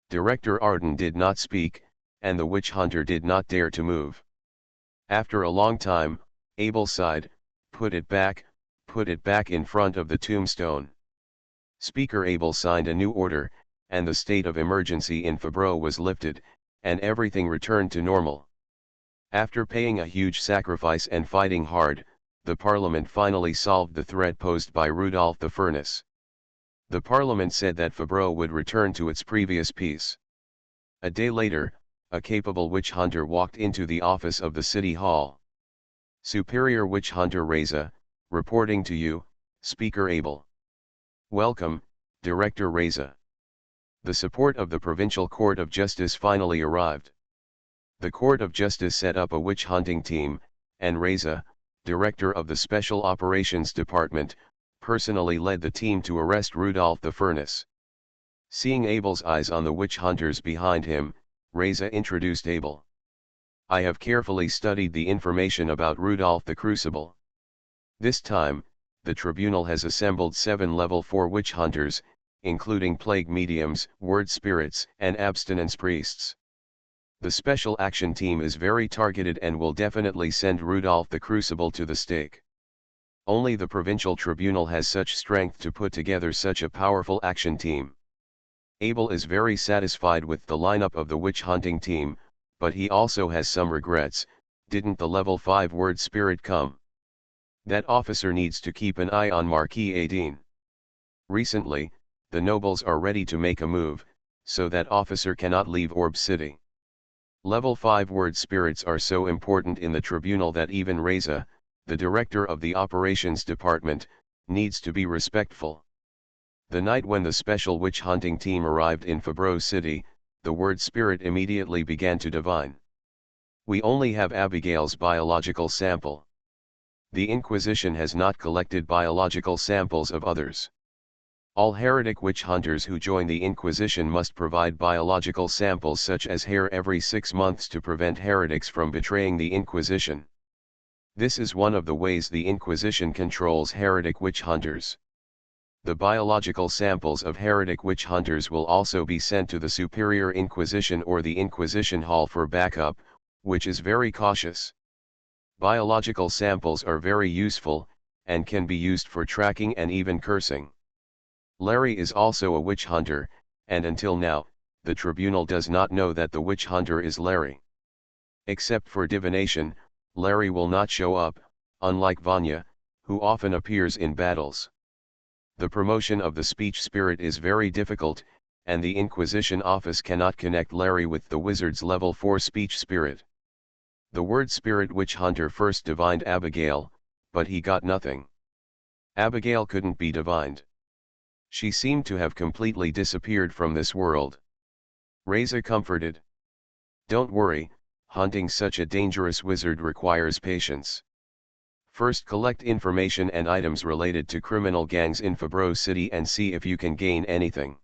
Director Arden did not speak, and the witch hunter did not dare to move. After a long time, Abel sighed, put it back in front of the tombstone. Speaker Abel signed a new order, and the state of emergency in Fabreau was lifted, and everything returned to normal. After paying a huge sacrifice and fighting hard, the Parliament finally solved the threat posed by Rudolph the Furnace. The Parliament said that Fabreau would return to its previous peace. A day later, a capable witch hunter walked into the office of the City Hall. Superior Witch Hunter Reza, reporting to you, Speaker Abel. Welcome, Director Reza. The support of the Provincial Court of Justice finally arrived. The Court of Justice set up a witch hunting team, and Reza, Director of the Special Operations Department, personally led the team to arrest Rudolph the Furnace. Seeing Abel's eyes on the witch hunters behind him, Reza introduced Abel. I have carefully studied the information about Rudolph the Crucible. This time, the tribunal has assembled 7 level 4 witch hunters, including plague mediums, word spirits, and abstinence priests. The special action team is very targeted and will definitely send Rudolph the Crucible to the stake. Only the provincial tribunal has such strength to put together such a powerful action team. Abel is very satisfied with the lineup of the witch hunting team, but he also has some regrets. Didn't the level 5 word spirit come? That officer needs to keep an eye on Marquis Adine. Recently, the nobles are ready to make a move, so that officer cannot leave Orb City. Level 5 word spirits are so important in the tribunal that even Reza, the director of the operations department, needs to be respectful. The night when the special witch hunting team arrived in Fabreau City, the word spirit immediately began to divine. We only have Abigail's biological sample. The Inquisition has not collected biological samples of others. All heretic witch hunters who join the Inquisition must provide biological samples such as hair every 6 months to prevent heretics from betraying the Inquisition. This is one of the ways the Inquisition controls heretic witch hunters. The biological samples of heretic witch hunters will also be sent to the Superior Inquisition or the Inquisition Hall for backup, which is very cautious. Biological samples are very useful, and can be used for tracking and even cursing. Larry is also a witch hunter, and until now, the tribunal does not know that the witch hunter is Larry. Except for divination, Larry will not show up, unlike Vanya, who often appears in battles. The promotion of the speech spirit is very difficult, and the Inquisition office cannot connect Larry with the wizard's level 4 speech spirit. The word spirit witch hunter first divined Abigail, but he got nothing. Abigail couldn't be divined. She seemed to have completely disappeared from this world. Reza comforted. Don't worry, hunting such a dangerous wizard requires patience. First collect information and items related to criminal gangs in Fabreau City and see if you can gain anything.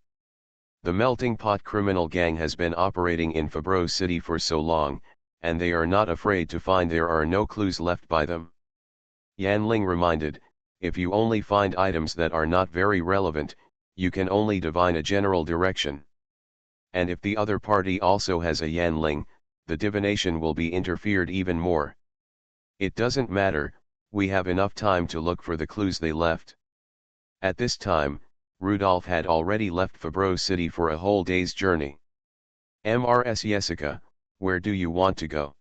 The Melting Pot criminal gang has been operating in Fabreau City for so long, and they are not afraid to find there are no clues left by them. Yan Ling reminded, if you only find items that are not very relevant, you can only divine a general direction. And if the other party also has a Yanling, the divination will be interfered even more. It doesn't matter, we have enough time to look for the clues they left. At this time, Rudolph had already left Fabreau City for a whole day's journey. Mrs. Jessica, where do you want to go?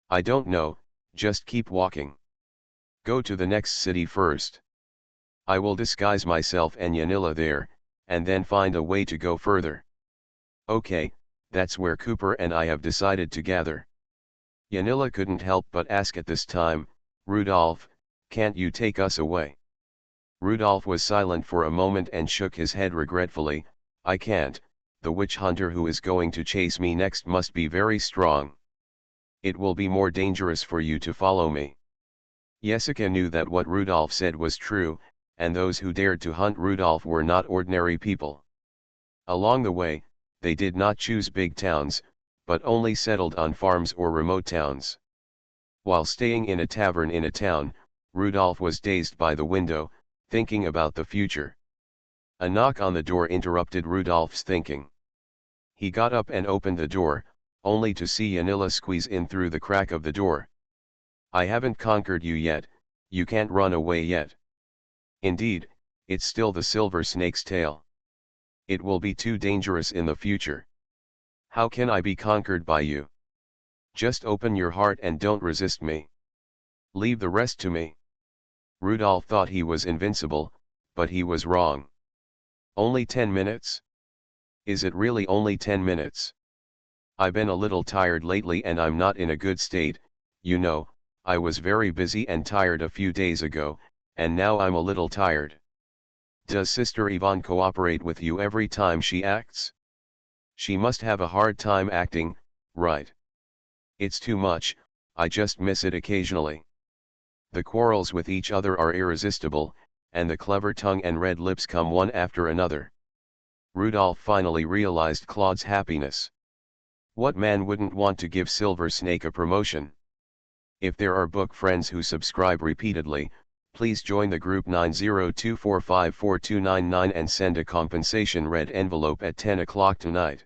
I don't know, just keep walking. Go to the next city first. I will disguise myself and Yanilla there, and then find a way to go further. Okay, that's where Cooper and I have decided to gather. Yanilla couldn't help but ask at this time, Rudolph, can't you take us away? Rudolph was silent for a moment and shook his head regretfully. I can't, the witch hunter who is going to chase me next must be very strong. It will be more dangerous for you to follow me. Jessica knew that what Rudolph said was true, and those who dared to hunt Rudolph were not ordinary people. Along the way, they did not choose big towns, but only settled on farms or remote towns. While staying in a tavern in a town, Rudolph was dazed by the window, thinking about the future. A knock on the door interrupted Rudolph's thinking. He got up and opened the door, only to see Yanilla squeeze in through the crack of the door. I haven't conquered you yet, you can't run away yet. Indeed, it's still the silver snake's tail. It will be too dangerous in the future. How can I be conquered by you? Just open your heart and don't resist me. Leave the rest to me. Rudolph thought he was invincible, but he was wrong. Only 10 minutes? Is it really only 10 minutes? I've been a little tired lately and I'm not in a good state, you know, I was very busy and tired a few days ago, and now I'm a little tired. Does Sister Yvonne cooperate with you every time she acts? She must have a hard time acting, right? It's too much, I just miss it occasionally. The quarrels with each other are irresistible, and the clever tongue and red lips come one after another. Rudolph finally realized Claude's happiness. What man wouldn't want to give Silver Snake a promotion? If there are book friends who subscribe repeatedly, please join the group 902454299 and send a compensation red envelope at 10 o'clock tonight.